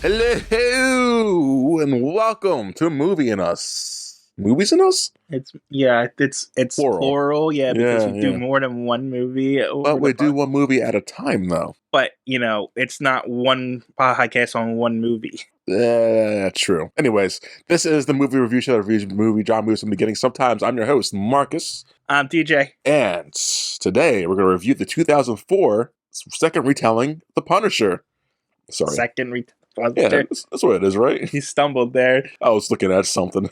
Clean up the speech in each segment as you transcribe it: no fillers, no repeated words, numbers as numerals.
Hello and welcome to Movie in Us. Movies in Us? It's Plural. plural, because Yeah, we do yeah. more than one movie But over we the do pod. one movie at a time, though. But it's not one podcast on one movie. True. Anyways, this is the movie review show that reviews movie John movies from the beginning. Sometimes I'm your host, Marcus. I'm DJ. And today we're going to review the 2004 second retelling, The Punisher. Sorry. Second Yeah, that's what it is, right? He stumbled there. I was looking at something.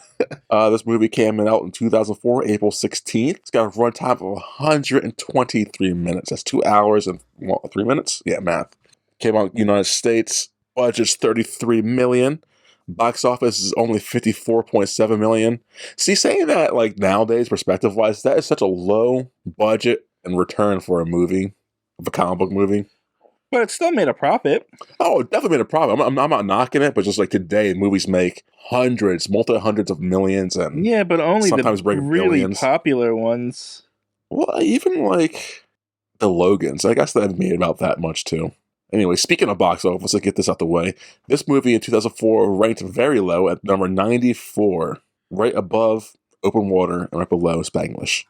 This movie came out in 2004, April 16th. It's got a runtime of 123 minutes. That's 2 hours and 3 minutes? Yeah, math. Came out in the United States. Budget's $33 million. Box office is only $54.7 million. See, saying that, like, nowadays, perspective-wise, that is such a low budget and return for a movie, of a comic book movie. But it still made a profit. Oh, it definitely made a profit. I'm not knocking it, but just like today, movies make hundreds, multi-hundreds of millions, and Yeah, but only sometimes the break really billions. popular ones. Well, even like the Logans, I guess that made about that much too. Anyway, speaking of box office, let's get this out the way. This movie in 2004 ranked very low at number 94, right above Open Water and right below Spanglish.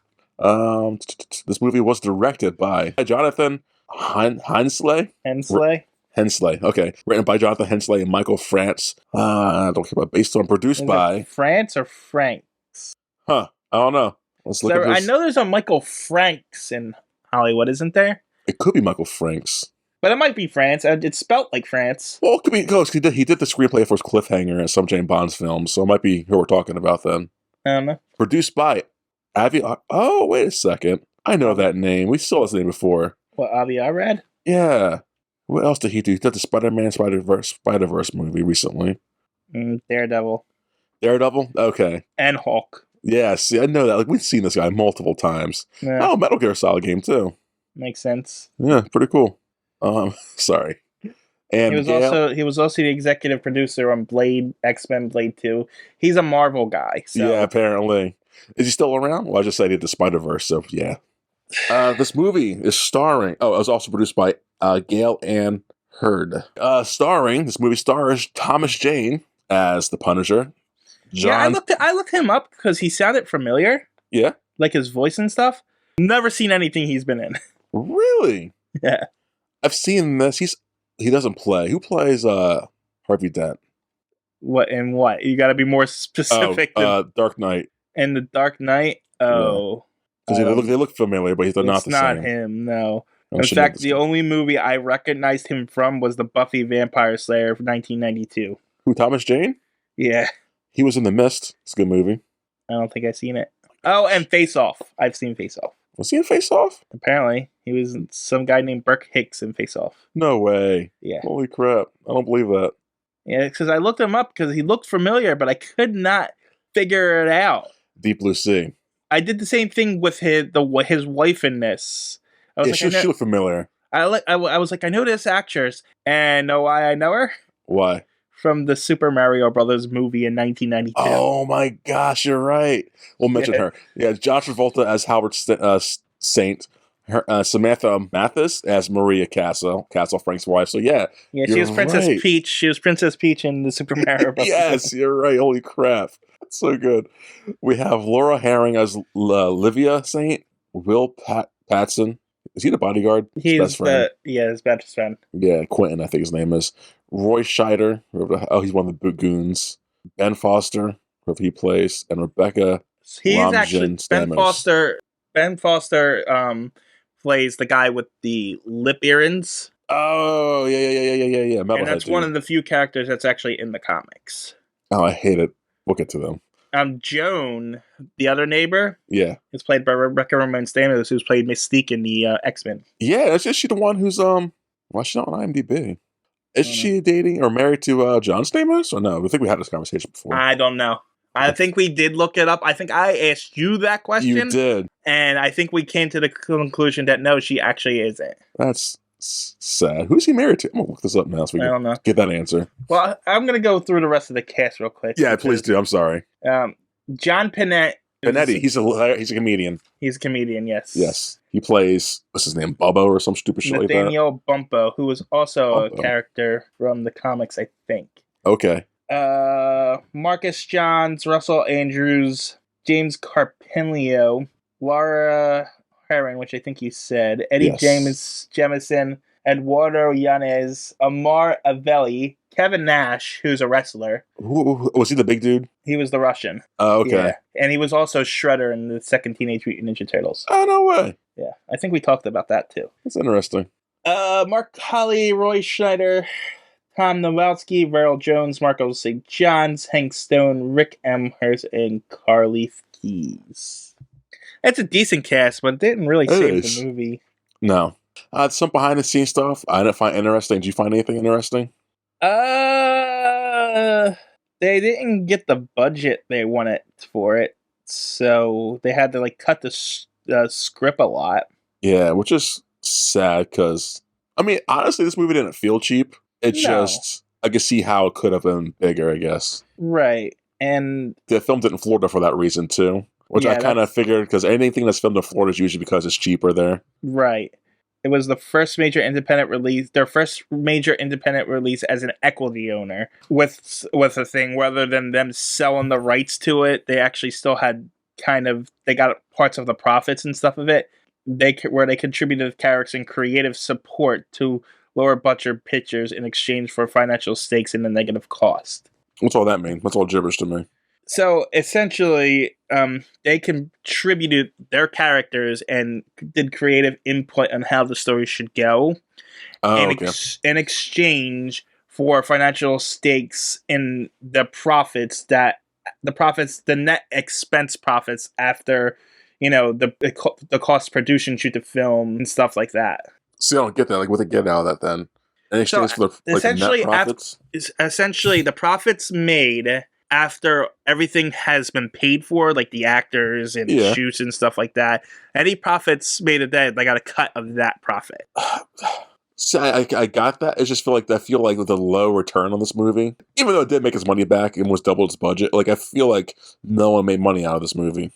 This movie was directed by Jonathan Hensleigh. Hensley, okay. Written by Jonathan Hensley and Michael France. I don't care about based on, produced Is by... it France or Franks? I don't know. Let's look at this. I know there's a Michael Franks in Hollywood, isn't there? It could be Michael Franks. But it might be France. It's spelt like France. Well, it could be close. He did the screenplay for his Cliffhanger and some James Bond films, so it might be who we're talking about then. I don't know. Produced by Avi... Oh, wait a second. I know that name. We saw his name before. What, Avi Arad? Yeah. What else did he do? He did the Spider-Man Spider-Verse movie recently. Daredevil. Daredevil? Okay. And Hulk. Yeah, see, I know that. Like, we've seen this guy multiple times. Yeah. Oh, Metal Gear Solid game, too. Makes sense. Yeah, pretty cool. Sorry. And he was also the executive producer on Blade, X-Men Blade 2. He's a Marvel guy. So. Yeah, apparently. Is he still around? Well, I just said he did the Spider-Verse, so yeah. This movie is starring... Oh, it was also produced by Gail Ann Hurd. This movie stars Thomas Jane as the Punisher. I looked him up because he sounded familiar. Yeah? Like his voice and stuff. Never seen anything he's been in. Really? Yeah. I've seen this. He doesn't play. Who plays Harvey Dent? What? You got to be more specific. Dark Knight. In the Dark Knight? Oh. Because they look familiar, but they're not the same. It's not him, no. In fact, the only movie I recognized him from was the Buffy Vampire Slayer of 1992. Who, Thomas Jane? Yeah. He was in The Mist. It's a good movie. I don't think I've seen it. Oh, and Face Off. I've seen Face Off. Was he in Face Off? Apparently. He was some guy named Burke Hicks in Face Off. No way. Yeah. Holy crap. I don't believe that. Yeah, because I looked him up because he looked familiar, but I could not figure it out. Deep Blue Sea. I did the same thing with his wife in this. She looked familiar. I was like, I know this actress, and know why I know her? Why? From the Super Mario Brothers movie in 1992. Oh my gosh, you're right. We'll mention her. Yeah, Josh Travolta as Howard Saint. Samantha Mathis as Maria Castle Frank's wife. So yeah, she was Princess Peach. She was Princess Peach in the Super Mario Brothers. Yes, you're right. Holy crap, that's so good. We have Laura Herring as Livia Saint. Will Patson. Is he the bodyguard? He's best friend. His best friend. Yeah, Quentin, I think his name is. Roy Scheider. He's one of the goons. Ben Foster, whoever he plays, and Rebecca. He's actually Ben Foster. Ben Foster plays the guy with the lip earrings. Oh, yeah. And that's one of the few characters that's actually in the comics. Oh, I hate it. We'll get to them. Joan, the other neighbor, is played by Rebecca Romijn Stamos, who's played Mystique in the X-Men. Yeah, is she the one who's she's not on IMDb. Is she dating or married to John Stamos? Or no? I think we had this conversation before. I don't know. I think we did look it up. I think I asked you that question. You did. And I think we came to the conclusion that no, she actually isn't. That's sad. Who's he married to? I'm going to look this up now so we can get that answer. Well, I'm going to go through the rest of the cast real quick. Yeah, please do. I'm sorry. John Pinette Benetti. He's a comedian. He's a comedian, yes. Yes. He plays, what's his name, Bubbo or some stupid shit like that? Nathaniel Bumpo, who was also a character from the comics, I think. Okay. Marcus Johns, Russell Andrews, James Carpinio, Laura Herron, which I think you said, Eddie Jemison, Eduardo Yanez, Amar Avelli, Kevin Nash, who's a wrestler. Was he the big dude? He was the Russian. Oh, okay. Yeah. And he was also Shredder in the second Teenage Mutant Ninja Turtles. Oh, no way. Yeah, I think we talked about that too. That's interesting. Mark Holly, Roy Schneider, Tom Nowalski, Verl Jones, Marco St. Johns, Hank Stone, Rick Amherst, and Carly Keys. It's a decent cast, but it didn't really save the movie. No. Some behind the scenes stuff I didn't find interesting. Did you find anything interesting? They didn't get the budget they wanted for it, so they had to cut the script a lot. Yeah, which is sad because, I mean, honestly, this movie didn't feel cheap. It's just, I could see how it could have been bigger, I guess. Right, and the film did in Florida for that reason too, which I kind of figured because anything that's filmed in Florida is usually because it's cheaper there. Right. It was the first major independent release, their first major independent release as an equity owner with a thing. Rather than them selling the rights to it, they actually still had they got parts of the profits and stuff of it. Where they contributed characters and creative support to lower budget pictures in exchange for financial stakes and a negative cost. What's all that mean? That's all gibberish to me. So essentially, they contributed their characters and did creative input on how the story should go, in exchange for financial stakes in the net expense profits after, the cost producing shoot the film and stuff like that. See, I don't get that. Like, what they get out of that then? In exchange for the net profits? Essentially, the profits made after everything has been paid for, like the actors and shoots and stuff like that, any profits made of that, they got a cut of that profit. See, I got that. I just feel like the low return on this movie, even though it did make its money back and was double its budget. Like, I feel like no one made money out of this movie.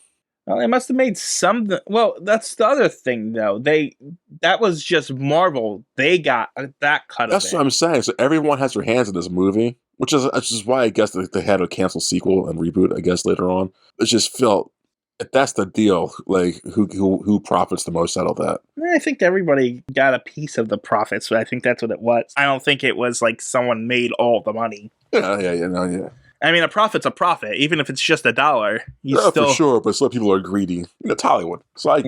Well, they must have made some. Well, that's the other thing, though. That was just Marvel. They got that cut. That's what I'm saying. So everyone has their hands in this movie. Which is why I guess they had a cancel sequel and reboot, I guess, later on. It just felt, if that's the deal, like, who profits the most out of that? I think everybody got a piece of the profits, but I think that's what it was. I don't think it was like someone made all the money. Yeah. I mean, a profit's a profit, even if it's just $1. For sure, but some people are greedy. It's Hollywood. So I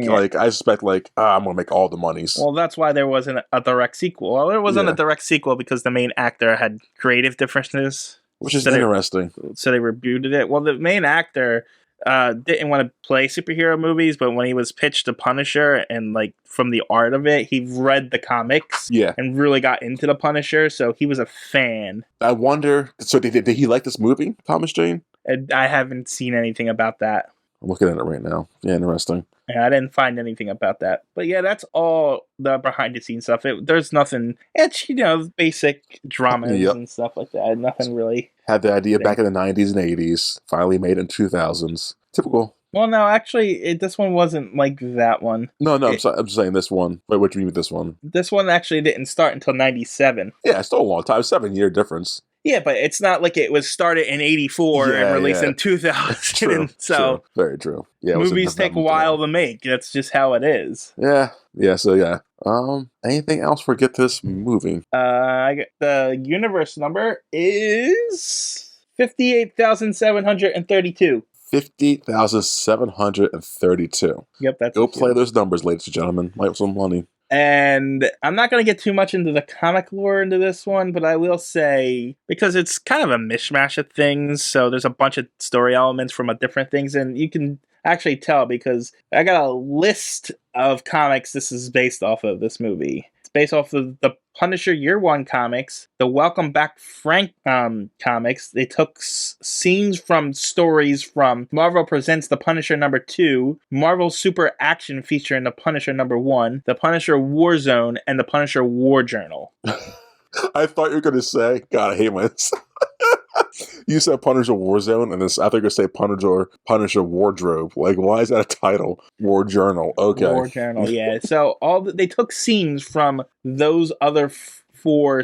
suspect, I'm going to make all the monies. Well, that's why there wasn't a direct sequel. Well, there wasn't a direct sequel because the main actor had creative differences. Which is interesting. So they rebooted it. Well, the main actor didn't want to play superhero movies, but when he was pitched to Punisher and from the art of it, he read the comics and really got into the Punisher, so he was a fan. I wonder, so did he like this movie, Thomas Jane? I haven't seen anything about that. I'm looking at it right now. Yeah, interesting. Yeah, I didn't find anything about that. But yeah, that's all the behind the scenes stuff. There's nothing, it's, basic dramas and stuff like that. Nothing really. Had the idea back in the 90s and 80s, finally made in 2000s. Typical. Well, no, actually, this one wasn't like that one. No, I'm saying this one. Wait, what do you mean with this one? This one actually didn't start until 97. Yeah, it's still a long time. 7-year difference. Yeah, but it's not like it was started in 84 and released in 2000. True, true. Very true. Yeah, movies take a while to make. That's just how it is. Yeah. So yeah. Anything else for Get This movie? The universe number is 58,732. 50,732. Yep, that's go play those numbers, ladies and gentlemen. Might have some money. And I'm not going to get too much into the comic lore into this one, but I will say, because it's kind of a mishmash of things, so there's a bunch of story elements from different things, and you can actually tell because I got a list of comics this is based off of, this movie. It's based off of the Punisher Year One comics, the Welcome Back Frank comics. They took scenes from stories from Marvel Presents The Punisher #2, Marvel Super Action feature in The Punisher #1, The Punisher Warzone, and The Punisher War Journal. I thought you were going to say, God, I hate my... You said Punisher Warzone, and this I think I say Punisher Wardrobe. Like, why is that a title? War Journal. Okay. War Journal, yeah. So they took scenes from those other four.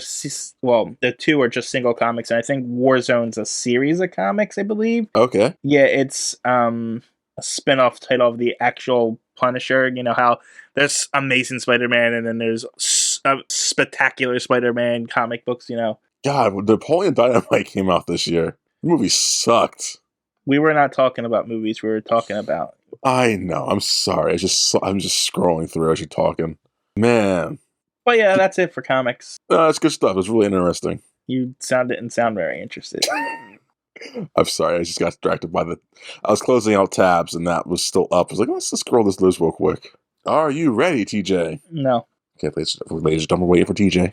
Well, the two are just single comics, and I think Warzone's a series of comics, I believe. Okay. Yeah, it's a spin-off title of the actual Punisher. You know how there's Amazing Spider-Man, and then there's Spectacular Spider-Man comic books. You know. God, Napoleon Dynamite came out this year. The movie sucked. We were not talking about movies. We were talking about. I know. I'm sorry. I'm just scrolling through as you're talking. Man. But yeah, that's it for comics. No, it's good stuff. It's really interesting. You didn't sound very interested. I'm sorry. I just got distracted by I was closing out tabs and that was still up. I was like, let's just scroll this list real quick. Are you ready, TJ? No. Okay, ladies and gentlemen, we're waiting for TJ.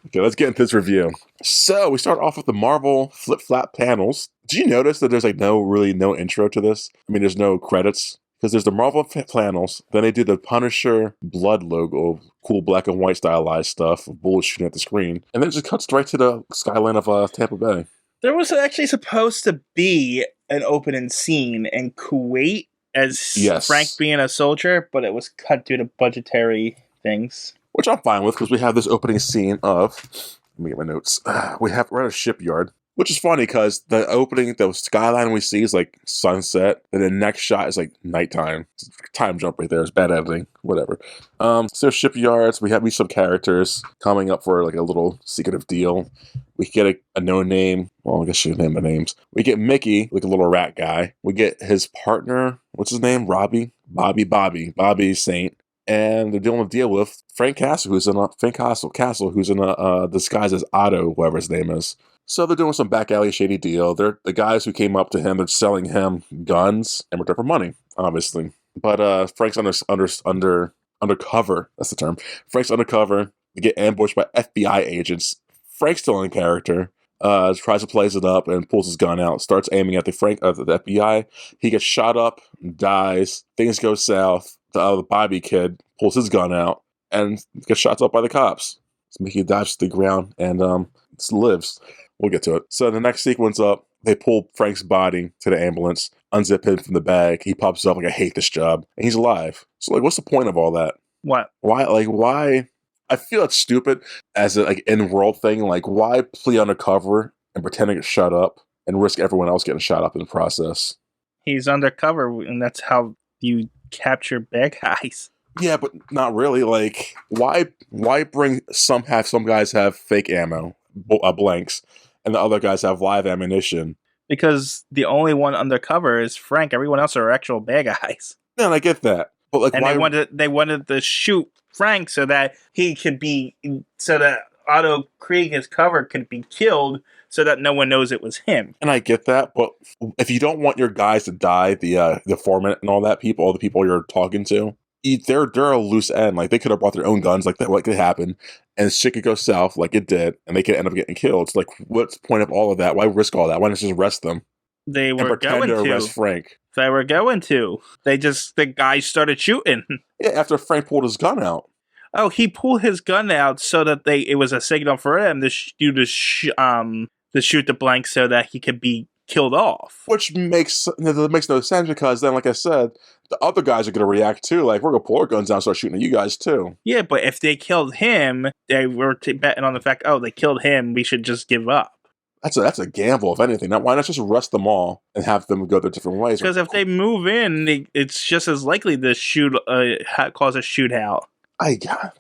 Okay, let's get into this review. So we start off with the Marvel flip-flap panels. Do you notice that there's like no intro to this? I mean, there's no credits. Because there's the Marvel panels, then they do the Punisher blood logo, cool black and white stylized stuff, bullets shooting at the screen, and then it just cuts right to the skyline of Tampa Bay. There was actually supposed to be an opening scene in Kuwait as Frank being a soldier, but it was cut due to budgetary things. Which I'm fine with, because we have this opening scene of, let me get my notes, we're at a shipyard. Which is funny because the opening, the skyline we see is like sunset, and the next shot is like nighttime. It's a time jump right there. It's bad editing, whatever. So shipyards, we meet some characters coming up for like a little secretive deal. We get a no name. Well, I guess you name the names. We get Mickey, like a little rat guy. We get his partner. What's his name? Bobby Saint. And they're dealing with a deal with Frank Castle, who's in a disguise as Otto, whoever his name is. So they're doing some back alley shady deal. They're the guys who came up to him. They're selling him guns and return for money, obviously. But Frank's undercover. That's the term. Frank's undercover. They get ambushed by FBI agents. Frank's still in character. Tries to plays it up and pulls his gun out. Starts aiming at the FBI. He gets shot up, dies. Things go south. The Bobby kid pulls his gun out and gets shot up by the cops. So Mickey dives to the ground and lives. We'll get to it. So the next sequence up, they pull Frank's body to the ambulance, unzip him from the bag. He pops up like, I hate this job. And he's alive. So like, what's the point of all that? What? Why? I feel it's stupid as a like in-world thing. Like, why plea undercover and pretend to get shut up and risk everyone else getting shot up in the process? He's undercover, and that's how you capture bad guys. Yeah, but not really. Like, why bring some guys have fake ammo, blanks, and the other guys have live ammunition? Because the only one undercover is Frank. Everyone else are actual bad guys. Yeah, and I get that. But like, and why? They wanted to shoot Frank so that Otto Krieg, his cover, could be killed so that no one knows it was him. And I get that, but if you don't want your guys to die, the foreman and all the people you're talking to, they're a loose end. Like, they could have brought their own guns, like that. What could happen, and shit could go south, like it did, and they could end up getting killed. It's like, what's the point of all of that? Why risk all that? Why not just arrest them? They were going to arrest Frank. They were going to. The guy started shooting. Yeah, after Frank pulled his gun out. Oh, he pulled his gun out so that it was a signal for him to shoot the blank so that he could be killed off. Which makes no sense, because then, like I said, the other guys are going to react too. Like, we're going to pull our guns out and start shooting at you guys too. Yeah, but if they killed him, they were betting on the fact, they killed him, we should just give up. That's a gamble, if anything. Why not just arrest them all and have them go their different ways? Because if they move in, it's just as likely to cause a shootout. I doubt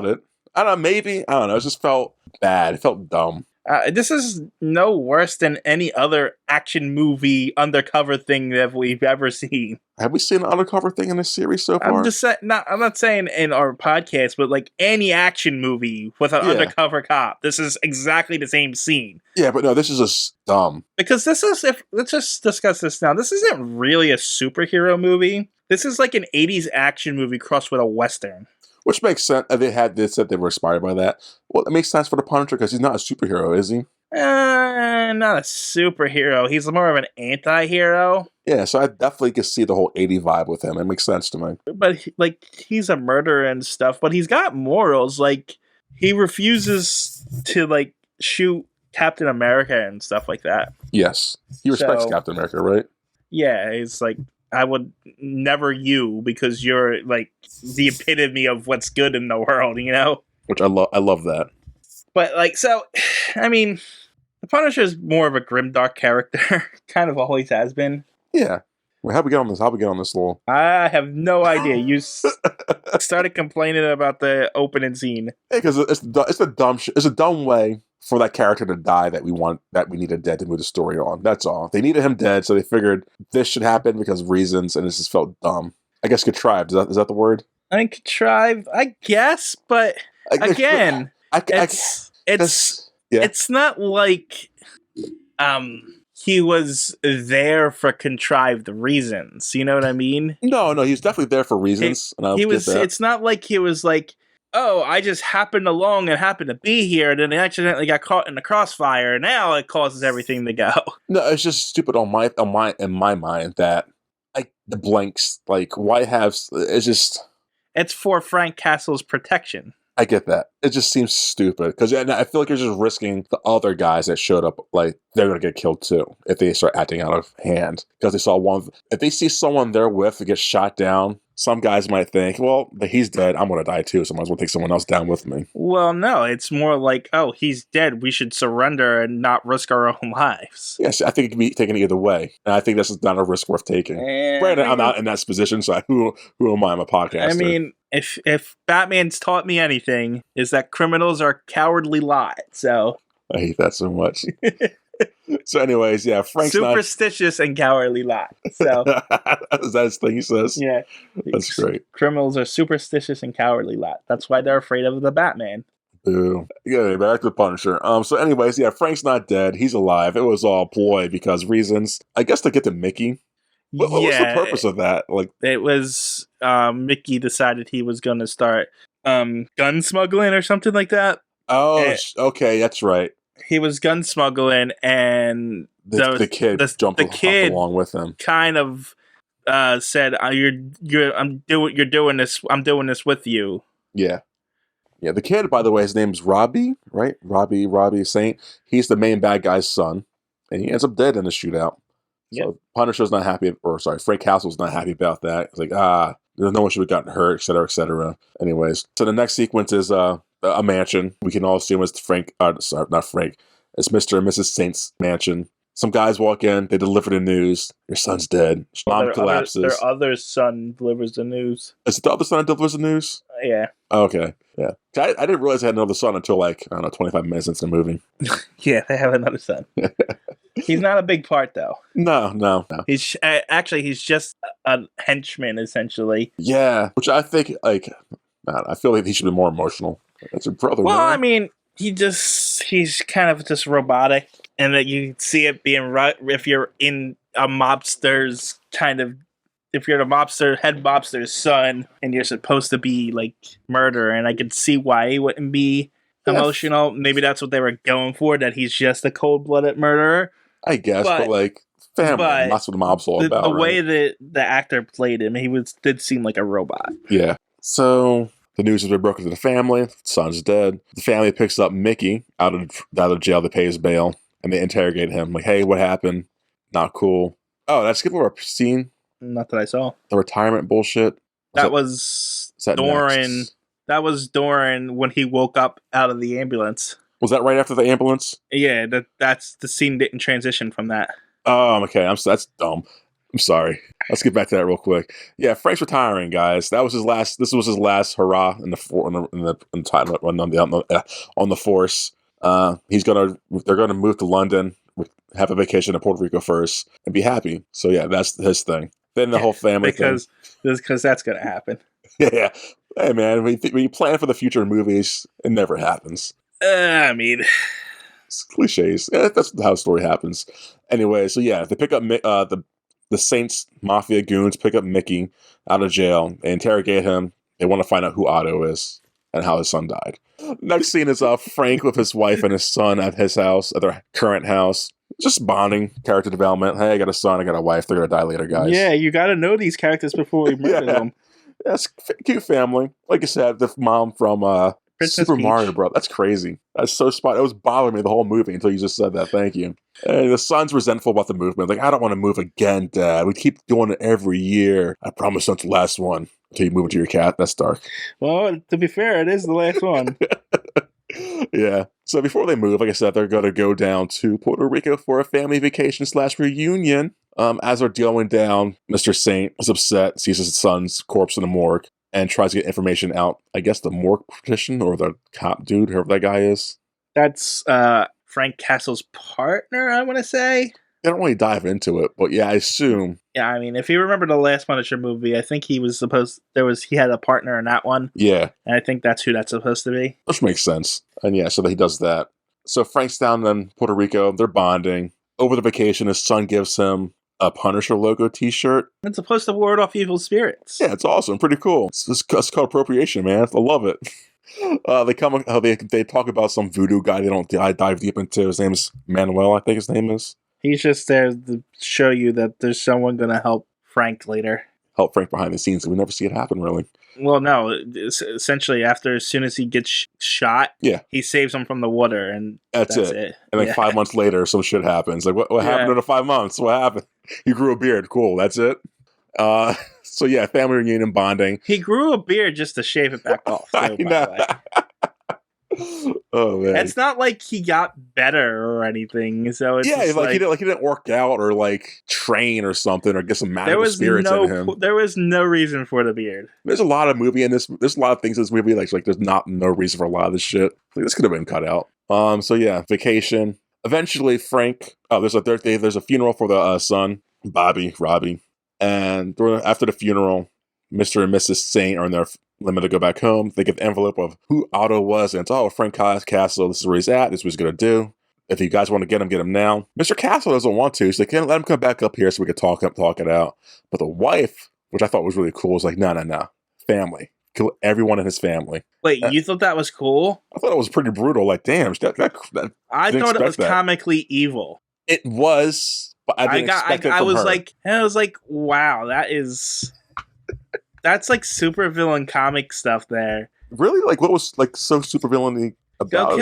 it. I don't know, maybe. I don't know. It just felt bad. It felt dumb. This is no worse than any other action movie undercover thing that we've ever seen. Have we seen an undercover thing in this series so far? I'm not saying in our podcast, but like any action movie with an undercover cop, this is exactly the same scene. Yeah, but no, this is just dumb. Because let's just discuss this now. This isn't really a superhero movie. This is like an 80s action movie crossed with a Western. Which makes sense. They said they were inspired by that. Well, it makes sense for the Punisher because he's not a superhero, is he? Not a superhero. He's more of an anti-hero. Yeah, so I definitely can see the whole 80 vibe with him. It makes sense to me. But he's a murderer and stuff, but he's got morals. Like, he refuses to shoot Captain America and stuff like that. Yes, he respects So- Captain America, right? Yeah, it's like I would never you because you're like the epitome of what's good in the world, you know? Which I love. I love that. But like, so, I mean, the Punisher is more of a grimdark character, kind of always has been. Yeah. Well, how we get on this? How we get on this little? I have no idea. You started complaining about the opening scene. Because it's a dumb it's a dumb way for that character to die that we needed dead to move the story on. That's all. They needed him dead, so they figured this should happen because of reasons, and it just felt dumb. I guess contrived. Is that the word? I mean, contrive, I guess, but again, it's not like he was there for contrived reasons. You know what I mean? No, he was definitely there for reasons. And He was. It's not like he was like, oh, I just happened along and happened to be here, and then I accidentally got caught in the crossfire. And now it causes everything to go. No, it's just stupid in my mind that like the blanks, like why have it's just. It's for Frank Castle's protection. I get that. It just seems stupid because I feel like you're just risking the other guys that showed up, like they're gonna get killed too if they start acting out of hand because they saw one. If they see someone they're with that gets shot down, some guys might think, well, he's dead. I'm gonna die too, so I might as well take someone else down with me. Well, no, it's more like, oh, he's dead. We should surrender and not risk our own lives. Yes, I think it can be taken either way, and I think this is not a risk worth taking. Granted, I'm not in that position, so who am I? I'm a podcaster. I mean, if Batman's taught me anything, is that criminals are cowardly lot. So I hate that so much. So, anyways, yeah, Frank's superstitious and cowardly lot. So is that his thing he says? Yeah, that's great. Criminals are superstitious and cowardly lot. That's why they're afraid of the Batman. Boo. Yeah, back to the Punisher. So, anyways, yeah, Frank's not dead. He's alive. It was all a ploy because reasons. I guess to get to Mickey. What was the purpose of that? Like, it was Mickey decided he was going to start gun smuggling or something like that. Oh, okay, that's right. He was gun smuggling, and the kid jumped along with him. Kind of said, "You're doing this. I'm doing this with you." Yeah. The kid, by the way, his name's Robbie, right? Robbie Saint. He's the main bad guy's son, and he ends up dead in the shootout. Yep. So Punisher's not happy, Frank Castle's not happy about that. It's like, no one should have gotten hurt, etc., etc. Anyways, so the next sequence is a mansion. We can all assume it's not Frank. It's Mr. and Mrs. Saint's mansion. Some guys walk in, they deliver the news. Your son's dead. Mom collapses. Their other son delivers the news. Is it the other son that delivers the news? Yeah. Okay, yeah. I didn't realize they had another son until 25 minutes into the movie. Yeah, they have another son. He's not a big part, though. No. He's just a henchman, essentially. Yeah, which I think, I feel like he should be more emotional. That's your brother. Well, man. I mean, he's kind of just robotic, and that you see it being right if you're in a mobster's if you're the head mobster's son, and you're supposed to be like murder, and I could see why he wouldn't be emotional. Maybe that's what they were going for, that he's just a cold-blooded murderer. I guess, but family, that's what the mob's all about. The way that the actor played him, did seem like a robot. Yeah. So the news has been broken to the family. The son's dead. The family picks up Mickey out of jail to pay his bail, and they interrogate him. Like, hey, what happened? Not cool. Oh, did I skip over a scene? Not that I saw. The retirement bullshit? That was Doran. That was Doran when he woke up out of the ambulance. Was that right after the ambulance? Yeah, that's the scene didn't transition from that. Oh, okay. That's dumb. I'm sorry. Let's get back to that real quick. Yeah, Frank's retiring, guys. That was his last. This was his last hurrah on the force. They're gonna move to London, have a vacation in Puerto Rico first, and be happy. So yeah, that's his thing. Then the whole family because that's gonna happen. Yeah. Hey man, when you plan for the future in movies, it never happens. I mean, it's cliches. Yeah, that's how the story happens. Anyway, so yeah, they pick up the Saints Mafia goons pick up Mickey out of jail. They interrogate him. They want to find out who Otto is and how his son died. Next scene is Frank with his wife and his son at his house, at their current house. Just bonding, character development. Hey, I got a son, I got a wife. They're gonna die later, guys. Yeah, you got to know these characters before we murder them. That's cute family. Like I said, the mom from Princess Super Peach. Mario Bros. That's crazy. That's so spot. It was bothering me the whole movie until you just said that. Thank you. And the son's resentful about the movement. Like, I don't want to move again, Dad. We keep doing it every year. I promise not the last one. Until you move it to your cat. That's dark. Well, to be fair, it is the last one. Yeah. So before they move, like I said, they're going to go down to Puerto Rico for a family vacation / reunion. As they're going down, Mr. Saint is upset, sees his son's corpse in the morgue, and tries to get information out. I guess the morgue petition or the cop dude, whoever that guy is. That's Frank Castle's partner, I want to say. They don't really dive into it, but yeah, I assume. Yeah, I mean, if you remember the last Punisher movie, I think he had a partner in that one, Yeah, and I think that's who that's supposed to be. which makes sense. And yeah, so he does that. So Frank's down in Puerto Rico. They're bonding. Over the vacation, his son gives him a Punisher logo T-shirt. It's supposed to ward off evil spirits. Yeah, it's awesome. Pretty cool. It's called appropriation, man. I love it. They talk about some voodoo guy they don't dive deep into. His name's Manuel, I think his name is. He's just there to show you that there's someone going to help Frank later. Help Frank behind the scenes. We never see it happen, really. Well, no. Essentially, as soon as he gets shot, Yeah. he saves him from the water, and That's it. And like Yeah. 5 months later, some shit happens. Like, what happened in the 5 months? What happened? You grew a beard. Cool. That's it. So yeah, family reunion bonding. He grew a beard just to shave it back off. Too, I by the know. way. Oh man. It's not like he got better or anything. So it's Yeah, just like he didn't work out or like train or something or get some there magical was spirits in him. there was no reason for the beard. There's a lot of movie in this. There's a lot of things in this movie like there's no reason for a lot of this shit. Like, this could have been cut out. So yeah, vacation. Eventually, Frank. Oh, there's a funeral for the son, Robbie, and after the funeral, Mr. and Mrs. Saint are in their limit to go back home. They get the envelope of who Otto was, and it's Frank Castle. This is where he's at. This is what he's gonna do. If you guys want to get him now. Mr. Castle doesn't want to, so they can't let him come back up here so we can talk it out. But the wife, which I thought was really cool, is like, no, family. Kill everyone in his family. Wait, you thought that was cool? I thought it was pretty brutal. Like, damn, I didn't thought it was expect that. comically evil. It was, but I didn't expect it from I her. was like, wow, that's like super villain comic stuff there. Really? Like, what was like so super villainy about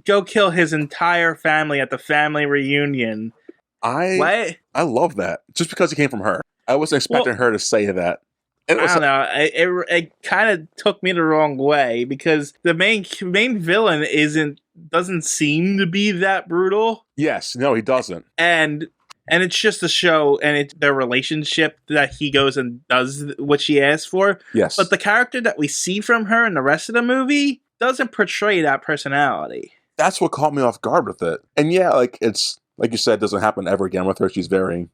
Go kill his entire family at the family reunion. I love that. Just because it came from her. I wasn't expecting her to say that. And I don't know. It kind of took me the wrong way because the main villain doesn't seem to be that brutal. Yes, no, he doesn't. And it's just a show, and it's their relationship that he goes and does what she asks for. Yes. But the character that we see from her in the rest of the movie doesn't portray that personality. That's what caught me off guard with it. And yeah, like it's like you said, doesn't happen ever again with her. She's very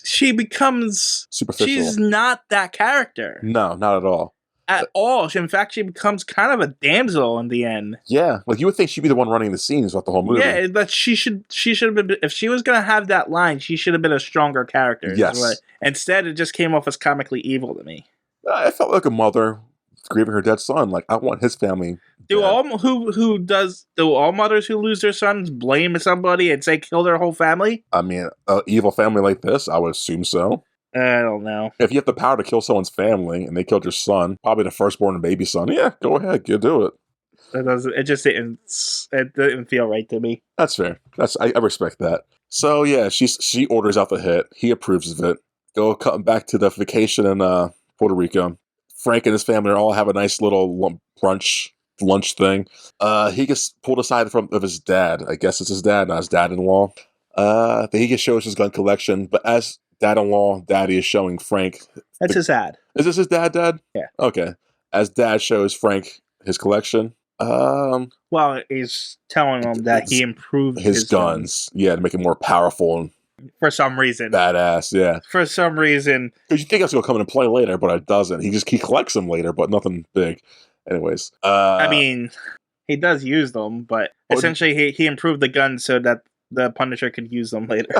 she becomes superficial. She's not that character. No, not at all. At all. In fact, she becomes kind of a damsel in the end. Yeah, like you would think she'd be the one running the scenes throughout the whole movie. Yeah, but she should have been. If she was gonna have that line, she should have been a stronger character. Yes. Instead, it just came off as comically evil to me. I felt like a mother grieving her dead son. Like I want his family. Do all mothers who lose their sons blame somebody and say kill their whole family? I mean, an evil family like this, I would assume so. I don't know. If you have the power to kill someone's family and they killed your son, probably the firstborn baby son, yeah, go ahead, you do it. It didn't feel right to me. That's fair. I respect that. So yeah, she orders out the hit. He approves of it. Go cut back to the vacation in Puerto Rico. Frank and his family all have a nice little lunch thing. He gets pulled aside of his dad. I guess it's his dad, not his dad-in-law. He gets shows his gun collection, but as dad-in-law, daddy is showing Frank. That's his dad. Is this his dad? Yeah. Okay. As dad shows Frank his collection. Well, he's telling him that he improved his guns. Yeah, to make it more powerful and for some reason. Badass, yeah. For some reason. Because you think that's going to come into play later, but it doesn't. He collects them later, but nothing big. Anyways. I mean, he does use them, but essentially he improved the gun so that the Punisher could use them later.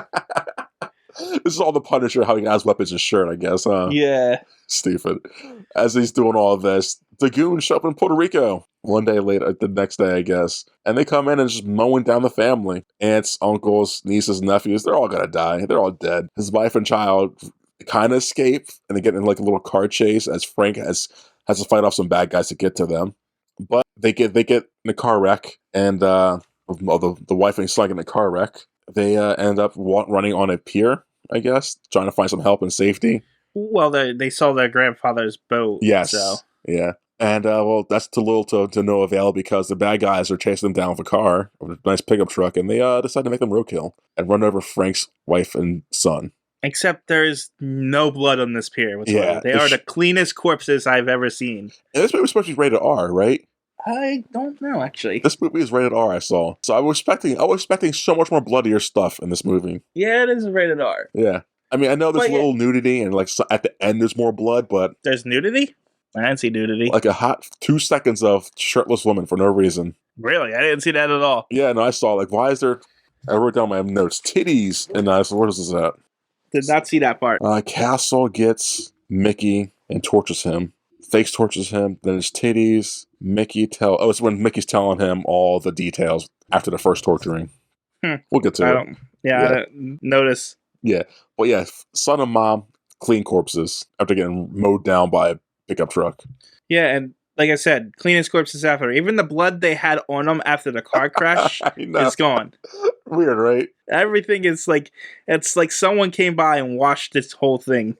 This is all the Punisher, how he has weapons in his shirt, I guess, huh? Yeah. Stupid. As he's doing all of this, the goons show up in Puerto Rico. One day later, the next day, I guess. And they come in and just mowing down the family. Aunts, uncles, nieces, nephews, they're all gonna die. They're all dead. His wife and child kind of escape, and they get in like a little car chase as Frank has to fight off some bad guys to get to them. But they get in a car wreck, and the wife and son get in a car wreck. They end up running on a pier, I guess, trying to find some help and safety. Well, they saw their grandfather's boat. Yes. So Yeah. And, well, that's too little to no avail because the bad guys are chasing them down with a car, with a nice pickup truck, and they decide to make them roadkill and run over Frank's wife and son. Except there's no blood on this pier whatsoever. Yeah, They are the cleanest corpses I've ever seen. And this movie was supposed to be rated R, right? I don't know, actually. This movie is rated R, I saw. So I was expecting so much more bloodier stuff in this movie. Yeah, it is rated R. Yeah. I mean, I know there's But a little nudity, and like at the end there's more blood, but There's nudity? I didn't see nudity. like a hot 2 seconds of shirtless woman for no reason. Really? I didn't see that at all. Yeah, no, I saw, like, why is there... I wrote down my notes. Titties! And I said, where is this at? Did not see that part. Castle gets Mickey and tortures him. Fakes tortures him. Then it's titties. It's when Mickey's telling him all the details after the first torturing. We'll get to it. I didn't notice. Yeah. But yeah, son and mom, clean corpses after getting mowed down by a pickup truck. Yeah, and like I said, cleanest corpses after. Even the blood they had on them after the car crash is gone. Weird, right? Everything is like, it's like someone came by and washed this whole thing.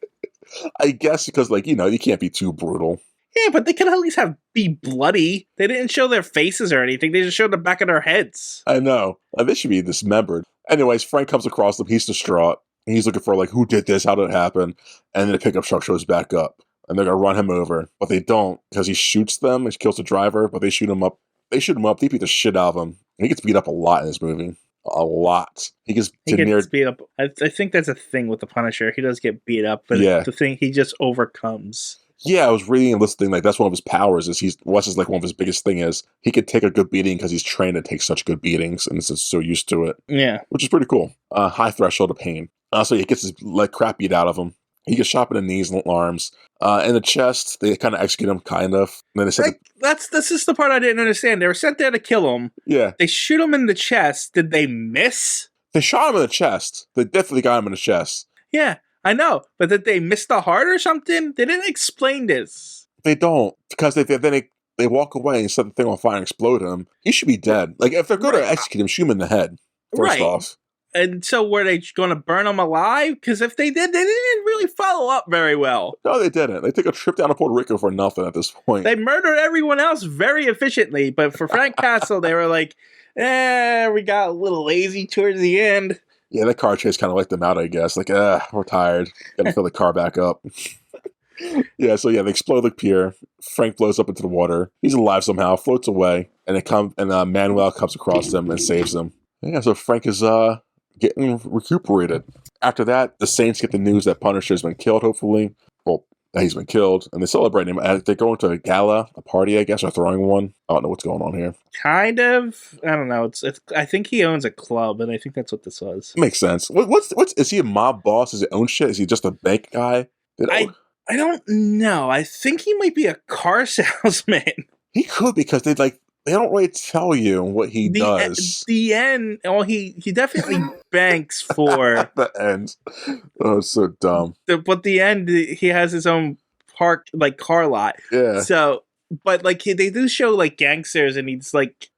I guess because, like, you can't be too brutal. Yeah, but they could at least be bloody. They didn't show their faces or anything. They just showed the back of their heads. I know. They should be dismembered. Anyways, Frank comes across them. He's distraught. And he's looking for, like, who did this? How did it happen? And then the pickup truck shows back up. And they're going to run him over. But they don't, because he shoots them. He kills the driver, but they shoot him up. They beat the shit out of him. And he gets beat up a lot in this movie. A lot. He gets beat up. I think that's a thing with the Punisher. He does get beat up, but the thing he just overcomes. Yeah, I was reading and listening. Like, that's one of his powers. One of his biggest thing is he could take a good beating because he's trained to take such good beatings and is so used to it. Yeah, which is pretty cool. High threshold of pain. So he gets his crap beat out of him. He gets shot in the knees and arms. In the chest, they kind of execute him, kind of. And then they said, this is the part I didn't understand. They were sent there to kill him. Yeah. They shoot him in the chest. Did they miss? They shot him in the chest. They definitely got him in the chest. Yeah, I know. But did they miss the heart or something? They didn't explain this. They don't. Because they walk away and set the thing on fire and explode him. He should be dead. Like, if they're going to execute him, shoot him in the head. First off. And so were they going to burn him alive? Because if they did, they didn't really follow up very well. No, they didn't. They took a trip down to Puerto Rico for nothing at this point. They murdered everyone else very efficiently. But for Frank Castle, they were like, we got a little lazy towards the end. Yeah, that car chase kind of let them out, I guess. Like, we're tired. Gotta fill the car back up. Yeah, they explode the pier. Frank blows up into the water. He's alive somehow, floats away, and Manuel comes across them and saves them. Yeah, so Frank is getting recuperated. After that, the Saints get the news that Punisher's been killed, hopefully. Well, that he's been killed, and they celebrate him. They're going to a gala, a party, I guess, or throwing one. I don't know what's going on here. Kind of. I don't know. It's. I think he owns a club, and I think that's what this was. Makes sense. What's is he a mob boss? Is he own shit? Is he just a bank guy? I don't know. I think he might be a car salesman. He could, because they don't really tell you what he does. The end. Well, he definitely banks for the end. Oh, it's so dumb. But the end, he has his own car lot. Yeah. So, but they do show gangsters, and he's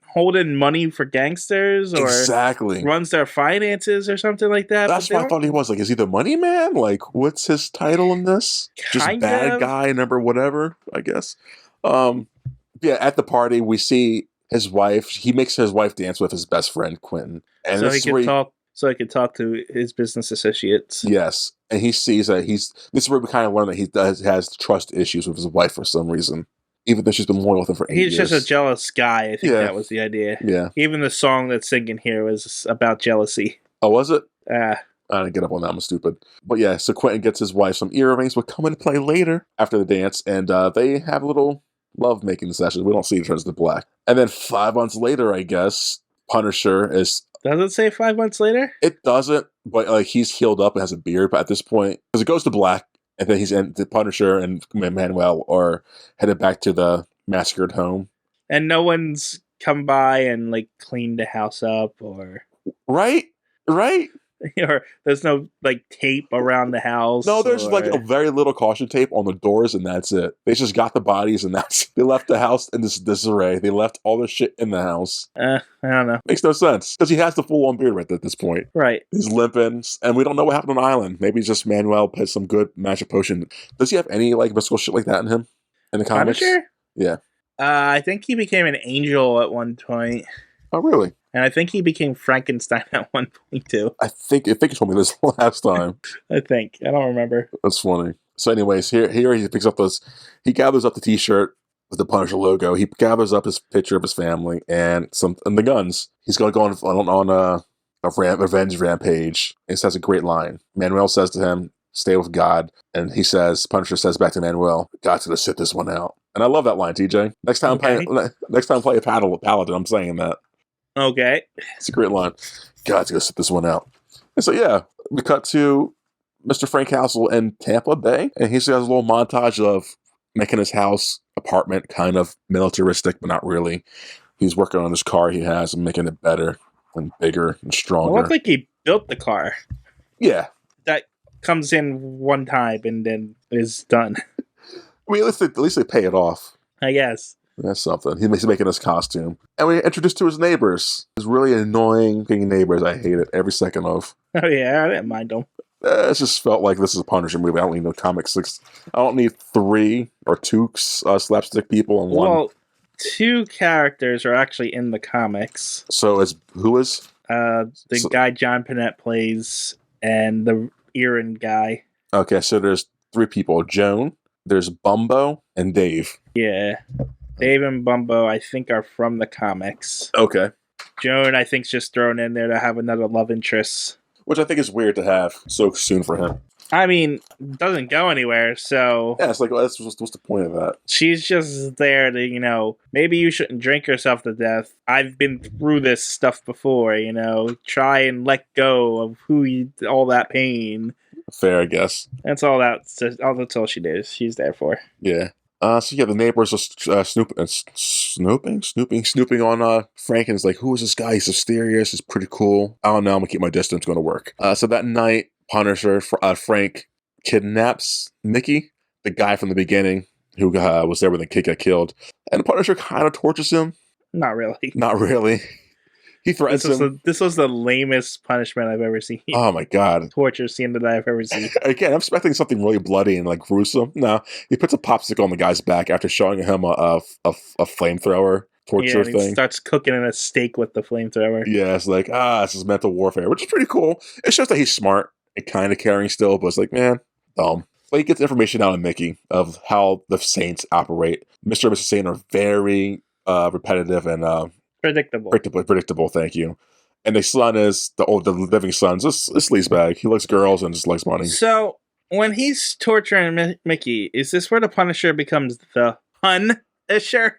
holding money for gangsters, or exactly runs their finances or something like that. That's what I thought he was. Is he the money man? What's his title in this? Just bad guy number whatever, I guess. Yeah, at the party we see his wife. He makes his wife dance with his best friend Quentin, and so he can talk to his business associates. Yes, and he sees that this is where we kind of learn that he has trust issues with his wife for some reason. Even though she's been loyal with him for 8 years. He's just a jealous guy. I think that was the idea. Yeah. Even the song that's singing here was about jealousy. Oh, was it? I didn't get up on that. I'm stupid. But yeah, so Quentin gets his wife some earrings, but come into play later after the dance, and they have a little love-making session. We don't see it turns to black. And then 5 months later, I guess, Punisher is... Does it say 5 months later? It doesn't, but he's healed up and has a beard, but at this point, because it goes to black, and then the Punisher and Manuel are headed back to the massacred home. And no one's come by and cleaned the house up or... Right? or there's no like tape around the house. No, there's like a or- very little caution tape on the doors, and that's it. They just got the bodies, and they left the house in this disarray. They left all their shit in the house. I don't know. Makes no sense because he has the full on beard right at this point. Right. He's limping, and we don't know what happened on the island. Maybe just Manuel put some good magic potion. Does he have any like mystical shit like that in him in the comics? Punisher? Yeah. I think he became an angel at one point, Oh, really? and I think he became Frankenstein at one point too. I think you told me this last time. I don't remember. That's funny. So, anyways, here he picks up he gathers up the T-shirt with the Punisher logo. He gathers up his picture of his family and the guns. He's going to go on a revenge rampage. He says a great line. Manuel says to him, "Stay with God," and Punisher says back to Manuel, "God's going to sit this one out." And I love that line, TJ. Next time play a Paladin, I'm saying that. Okay. It's a great line. God's going to sit this one out. And so, yeah, we cut to Mr. Frank Castle in Tampa Bay, and he has a little montage of making his house, apartment, kind of militaristic, but not really. He's working on his car he has and making it better and bigger and It stronger. looked like he built the car. Yeah. That comes in one time and then is done. I mean, at least they pay it off. I guess. That's something. He's making his costume. And we introduced to his neighbors. His really annoying fucking neighbors. I hate it every second of. Oh yeah, I didn't mind them. It just felt like this is a Punisher movie. I don't need no comic six. I don't need 3 or 2 slapstick people and one. Well, 2 characters are actually in the comics. So who is? The guy John Panette plays and the Erin guy. Okay, so there's 3 people. Joan, there's Bumbo, and Dave. Yeah. Dave and Bumbo, I think, are from the comics. Okay. Joan, I think, is just thrown in there to have another love interest. Which I think is weird to have so soon for him. I mean, doesn't go anywhere, so... Yeah, it's like, what's the point of that? She's just there to, maybe you shouldn't drink yourself to death. I've been through this stuff before, Try and let go of all that pain. Fair, I guess. That's all that's all she did. She's there for. Yeah. So yeah, the neighbors are snooping on Frank, and is like, "Who is this guy? He's mysterious. He's pretty cool. I don't know. I'm gonna keep my distance. Going to work." So that night, Punisher Frank kidnaps Mickey, the guy from the beginning who was there when the kid got killed, and Punisher kind of tortures him. Not really. Not really. He threatens him. This was the lamest punishment I've ever seen. Oh my god! Torture scene that I've ever seen. Again, I'm expecting something really bloody and like gruesome. No, he puts a popsicle on the guy's back after showing him a flamethrower torture He thing. starts cooking in a steak with the flamethrower. Yeah, it's like, this is mental warfare, which is pretty cool. It shows that he's smart and kind of caring still, but it's like, man, dumb. But he gets information out of Mickey of how the Saints operate. Mr. and Mrs. Saint are very repetitive and predictable, thank you. And the son is the living son's this sleazebag. He likes girls and just likes money. So when he's torturing Mickey, is this where the Punisher becomes the Punisher?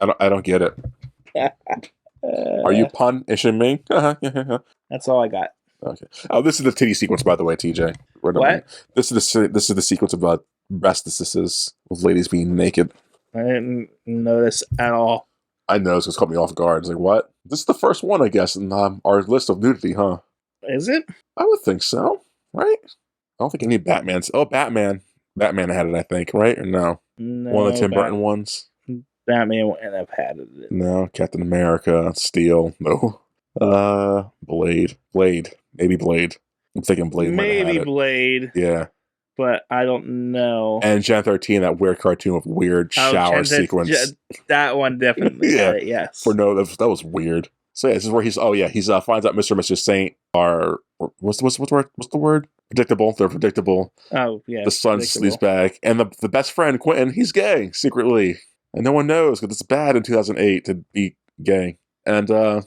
I don't get it. Are you punishing me? That's all I got. Okay. Oh, this is the titty sequence, by the way, TJ. What? This is the sequence about breastises with ladies being naked. I didn't notice at all. I know, it's caught me off guard. It's like, what? This is the first one, I guess, in our list of nudity, huh? Is it? I would think so, right? I don't think any Batman's. Oh, Batman. Batman had it, I think, right? Or no? No. One of the Tim Burton ones? Batman wouldn't have had it. No. Captain America. Steel. No. Blade. Maybe Blade. I'm thinking Blade. Maybe Blade. Yeah. But I don't know. And Gen 13, that weird cartoon with weird shower sequence. That one definitely yeah. had it, yes. That was weird. So yeah, this is where he's finds out Mr. and Mrs. Saint are what's the word? Predictable. They're predictable. Oh yeah. The son's sleazebag. And the best friend, Quentin, he's gay secretly. And no one knows because it's bad in 2008 to be gay. And I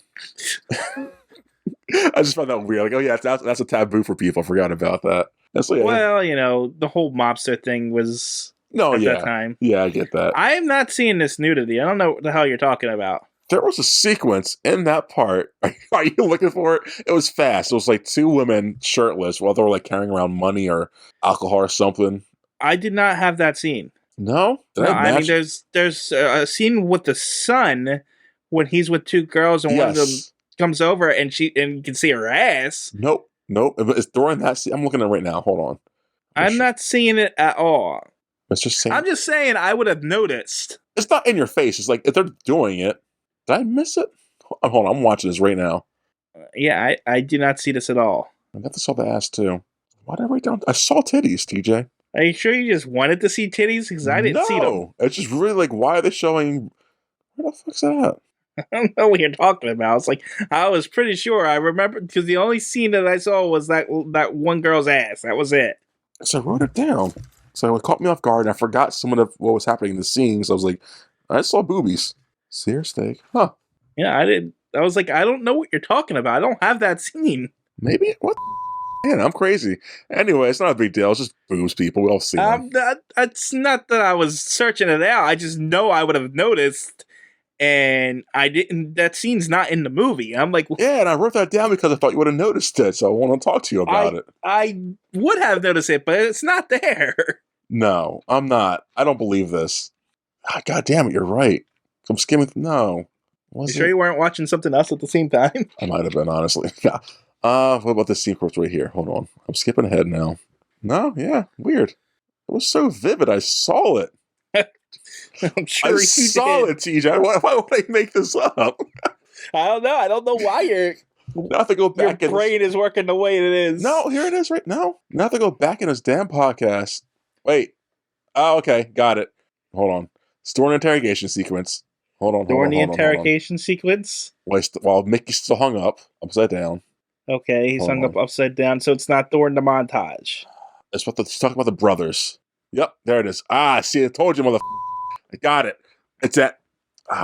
just found that weird. Like, oh yeah, that's a taboo for people. I forgot about that. So, yeah. Well, the whole mobster thing was at that time. Yeah, I get that. I am not seeing this nudity. I don't know what the hell you're talking about. There was a sequence in that part. Are you looking for it? It was fast. It was like 2 women shirtless while they were like carrying around money or alcohol or something. I did not have that scene. No? I mean, there's a scene with the son when he's with 2 girls and one of them comes over and you can see her ass. Nope. Nope. It's during that scene. I'm looking at it right now. Hold on. I'm not seeing it at all. It's just saying. I'm just saying I would have noticed. It's not in your face. It's like if they're doing it. Did I miss it? Hold on. I'm watching this right now. Yeah, I do not see this at all. I got to saw the ass too. Why did I write down? I saw titties, TJ. Are you sure you just wanted to see titties? Because I didn't see them. No, it's just really like, why are they showing? Where the fuck's that? I don't know what you're talking about. It's like I was pretty sure I remember because the only scene that I saw was that one girl's ass. That was it. So I wrote it down. So it caught me off guard, and I forgot some of what was happening in the scenes. So I was like, I saw boobies. Sear steak, huh? Yeah, I did. I was like, I don't know what you're talking about. I don't have that scene. Maybe what? Man, I'm crazy. Anyway, it's not a big deal. It's just boobs, people. We all see them. It's not that I was searching it out. I just know I would have noticed, and I didn't. That scene's not in the movie. I'm like, Yeah, and I wrote that down because I thought you would have noticed it, so I want to talk to you about it. I would have noticed it, but it's not there. No, I'm not. I don't believe this. God damn it, you're right. I'm skimming. No. You sure you weren't watching something else at the same time? I might have been, honestly. Yeah. What about the sequence right here? Hold on. I'm skipping ahead now. No, yeah, weird. It was so vivid. I saw it. I'm sure you saw did. it, TJ. Why would I make this up? I don't know. I don't know why Now I have to go back. Your brain is working the way it is. No, here it is right now. Now I have to go back in his damn podcast. Wait. Oh, okay. Got it. Hold on. It's during an interrogation sequence. Hold on. During the interrogation sequence? While Mickey's still hung up, upside down. Okay, he's hung up upside down, so it's not during the montage. It's what he's talking about the brothers. Yep, there it is. See, I told you, mother. I got it. It's at.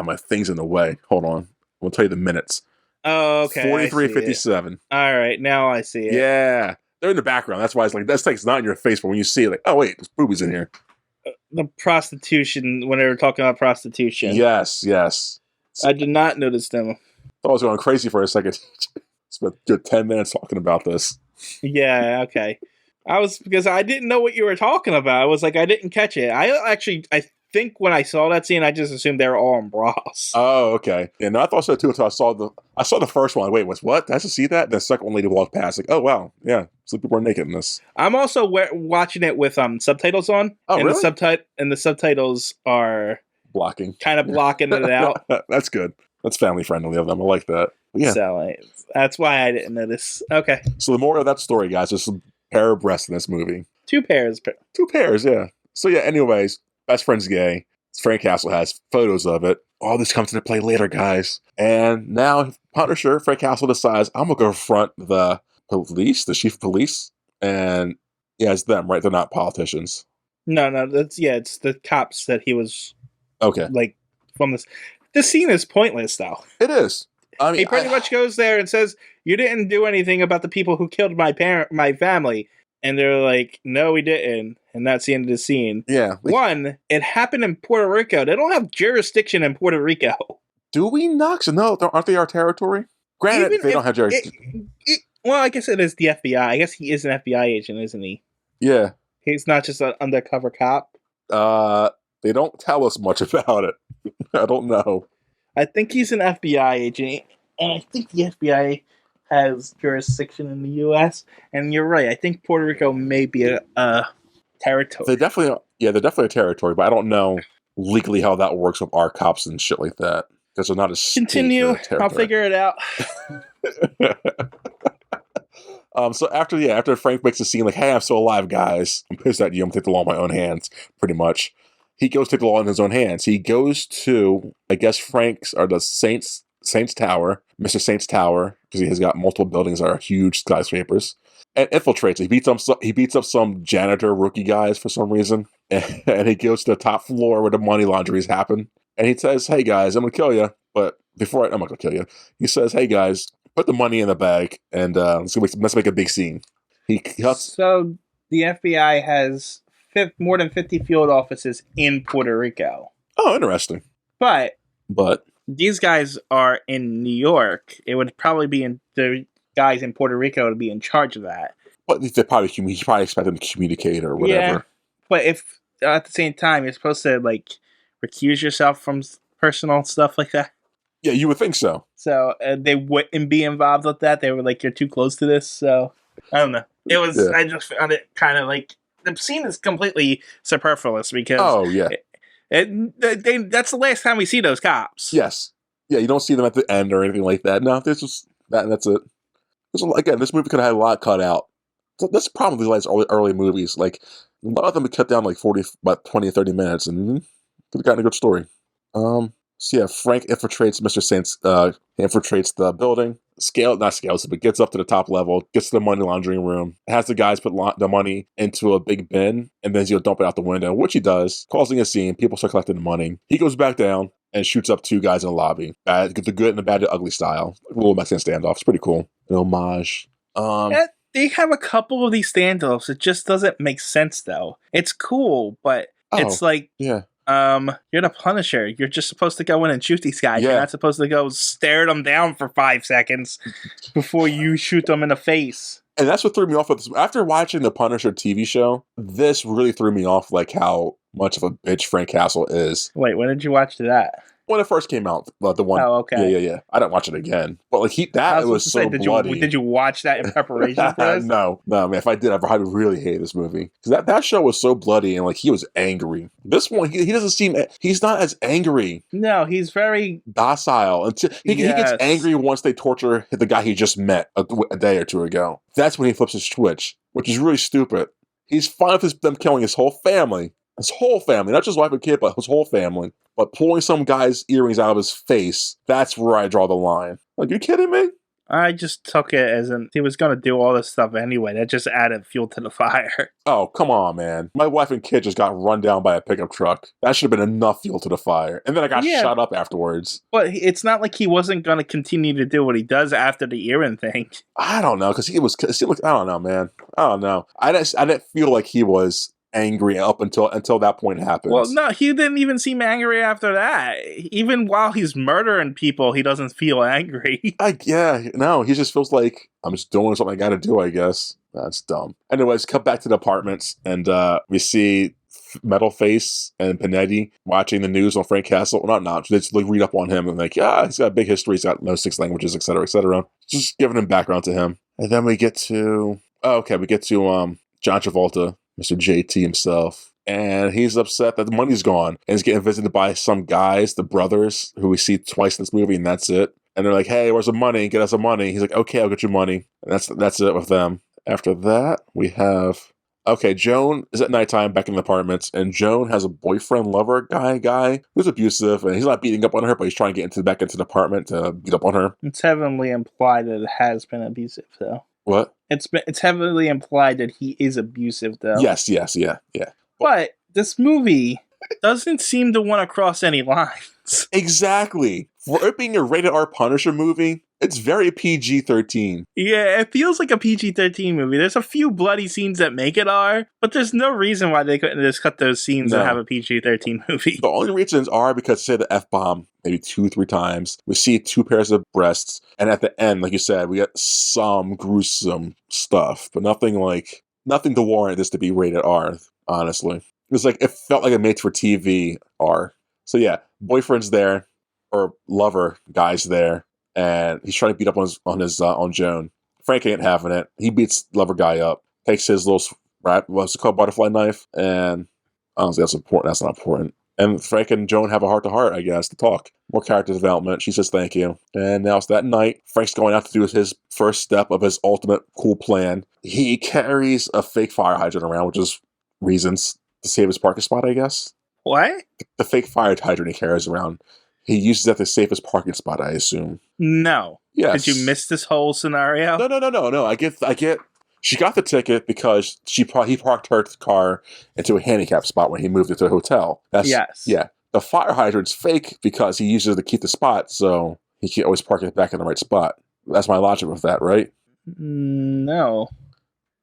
My thing's in the way. Hold on. I'll tell you the minutes. Oh, okay. 43:57. All right, now I see it. Yeah, they're in the background. That's why it's like that thing's not in your face, but when you see it, like, oh wait, there's boobies in here. The prostitution. When they were talking about prostitution. Yes. I did not notice them. I was going crazy for a second. Spent a good 10 minutes talking about this. Yeah, okay. Because I didn't know what you were talking about. I was like, I didn't catch it. I think when I saw that scene, I just assumed they were all in bras. Oh, okay. Yeah, no, I thought so too until I saw the first one. Wait, what? Did I just see that? The second one lady walked past, like, oh wow, yeah, some people are naked in this. I'm also watching it with subtitles on. Oh, and really? The subtitles are blocking, kind of blocking it out. That's good. That's family friendly of them. I like that. Yeah. So that's why I didn't notice. Okay. So the moral of that story, guys, there's a pair of breasts in this movie. Two pairs, yeah. So yeah, anyways, best friend's gay. Frank Castle has photos of it. All this comes into play later, guys. And now Punisher, Frank Castle decides, I'm going to confront the police, the chief of police. And yeah, it's them, right? They're not politicians. No, it's the cops that he was... Okay. Like, from this... This scene is pointless, though. It is. I mean, he pretty much goes there and says, you didn't do anything about the people who killed my family. And they're like, no, we didn't. And that's the end of the scene. Yeah. One, it happened in Puerto Rico. They don't have jurisdiction in Puerto Rico. Do we not? No, aren't they our territory? Granted, they don't have jurisdiction. Well, I guess it is the FBI. I guess he is an FBI agent, isn't he? Yeah. He's not just an undercover cop. They don't tell us much about it. I don't know. I think he's an FBI agent. And I think the FBI has jurisdiction in the U.S. And you're right. I think Puerto Rico may be a territory. They're definitely a territory, but I don't know legally how that works with our cops and shit like that. Because they're not a state. Continue. I'll figure it out. So after Frank makes a scene like, hey, I'm still alive, guys. I'm pissed at you. I'm going to take the law in my own hands, pretty much. He goes to take the law in his own hands. He goes to, I guess, the Saints Tower, Mr. Saints Tower, because he has got multiple buildings that are huge skyscrapers, and infiltrates. He beats up some janitor rookie guys for some reason, and he goes to the top floor where the money launderings happen. And he says, "Hey guys, I'm gonna kill you, but I'm not gonna kill you." He says, "Hey guys, put the money in the bag, and let's make a big scene." So the FBI has more than 50 field offices in Puerto Rico. Oh, interesting. But these guys are in New York. It would probably be the guys in Puerto Rico to be in charge of that. But he probably expect them to communicate or whatever. Yeah, but if at the same time you're supposed to like recuse yourself from personal stuff like that. Yeah, you would think so. So they wouldn't be involved with that. They were like, "You're too close to this." So I don't know. It was. Yeah. I just found it kind of like the scene is completely superfluous because Oh yeah. that's the last time we see those cops. Yes. Yeah. You don't see them at the end or anything like that. No, this was that. That's it. Again, this movie could have had a lot cut out. So that's the problem with these early movies. Like a lot of them would cut down like 40, about 20 or 30 minutes, and could have gotten a good story. So yeah, Frank infiltrates Mr. Saint's. Infiltrates the building. Not scales, but gets up to the top level, gets to the money laundering room, has the guys put the money into a big bin, and then he'll dump it out the window, which he does, causing a scene. People start collecting the money. He goes back down and shoots up two guys in the lobby. The good and the bad, the ugly style. A little Mexican standoff. It's pretty cool. An homage. They have a couple of these standoffs. It just doesn't make sense, though. It's cool, but it's like, yeah. You're the Punisher. You're just supposed to go in and shoot these guys. You're not supposed to go stare them down for 5 seconds before you shoot them in the face. And that's what threw me off with this. After watching the Punisher TV show, this really threw me off, like how much of a bitch Frank Castle is. Wait, when did you watch that? When it first came out, the one. Oh, okay. Yeah. I didn't watch it again, but like it was so bloody. Did you watch that in preparation for this? No, man. If I did, I would really hate this movie because that show was so bloody and like he was angry. This one, he doesn't seem. He's not as angry. No, he's very docile until he gets angry once they torture the guy he just met a day or two ago. That's when he flips his switch, which is really stupid. He's fine with them killing his whole family. His whole family, not just wife and kid, but his whole family. But pulling some guy's earrings out of his face, that's where I draw the line. Like, you kidding me? I just took it as he was going to do all this stuff anyway. That just added fuel to the fire. Oh, come on, man. My wife and kid just got run down by a pickup truck. That should have been enough fuel to the fire. And then I got shot up afterwards. But it's not like he wasn't going to continue to do what he does after the earring thing. I don't know, because I don't know, man. I don't know. I didn't feel like he was angry up until that point happens. Well, no, he didn't even seem angry after that. Even while he's murdering people, he doesn't feel angry. He just feels like I'm just doing something I gotta do, I guess. That's dumb. Anyways, cut back to the apartments, and we see Metalface and Panetti watching the news on Frank Castle. Not they just read up on him and like, he's got a big history, he's got 6 languages, etc., etc. Just giving him background to him. And then we get to John Travolta, Mr. JT himself, and he's upset that the money's gone, and he's getting visited by some guys, the brothers, who we see twice in this movie, and that's it. And they're like, "Hey, where's the money? Get us some money." He's like, "Okay, I'll get you money." And that's it with them. After that, we have Joan is at nighttime back in the apartments, and Joan has a boyfriend, lover guy who's abusive, and he's not beating up on her, but he's trying to get back into the apartment to beat up on her. It's heavily implied that it has been abusive, though. What? It's heavily implied that he is abusive, though. Yes, yeah. But this movie doesn't seem to want to cross any lines. Exactly. For it being a rated R Punisher movie, it's very PG-13. Yeah, it feels like a PG-13 movie. There's a few bloody scenes that make it R, but there's no reason why they couldn't just cut those scenes and have a PG-13 movie. The only reasons are because, say, the F-bomb maybe 2-3 times. We see 2 pairs of breasts, and at the end, like you said, we get some gruesome stuff, but nothing to warrant this to be rated R, honestly. It felt like a made-for-TV R. So yeah, boyfriend's there, or lover guy's there, and he's trying to beat up on Joan. Frank ain't having it. He beats lover guy up, takes his little what's it called, butterfly knife, and honestly, that's important. That's not important. And Frank and Joan have a heart-to-heart, I guess, to talk. More character development. She says thank you. And now it's that night. Frank's going out to do his first step of his ultimate cool plan. He carries a fake fire hydrant around, which is reasons to save his parking spot, I guess. What? The fake fire hydrant he carries around. He uses that to save his parking spot, I assume. No. Yes. Did you miss this whole scenario? No. I get. She got the ticket because he parked her car into a handicap spot when he moved into a hotel. Yes. Yeah. The fire hydrant's fake because he uses it to keep the spot, so he can always park it back in the right spot. That's my logic with that, right? No.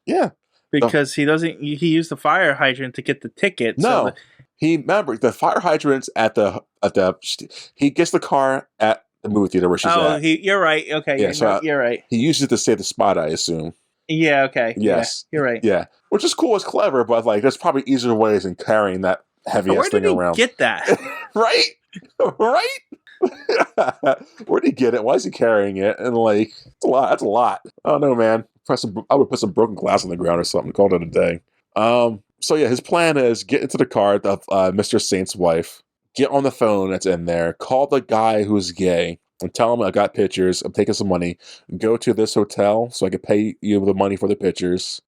Yeah. Because he used the fire hydrant to get the ticket. No. Remember, the fire hydrant's he gets the car at the movie theater where she's at. You're right. Okay. Yeah, you're right. He uses it to save the spot, I assume. Yeah, okay. Yes. Yeah, you're right. Yeah. Which is cool, it's clever, but there's probably easier ways than carrying that heavy ass thing around. Where did he get that? Right? Right? Where'd he get it? Why is he carrying it? And like, it's a lot. That's a lot. I don't know, man. I would put some broken glass on the ground or something. Call it a day. So yeah, his plan is get into the car of Mr. Saint's wife, get on the phone that's in there, call the guy who's gay, and tell him I got pictures. I'm taking some money. Go to this hotel so I can pay you the money for the pictures.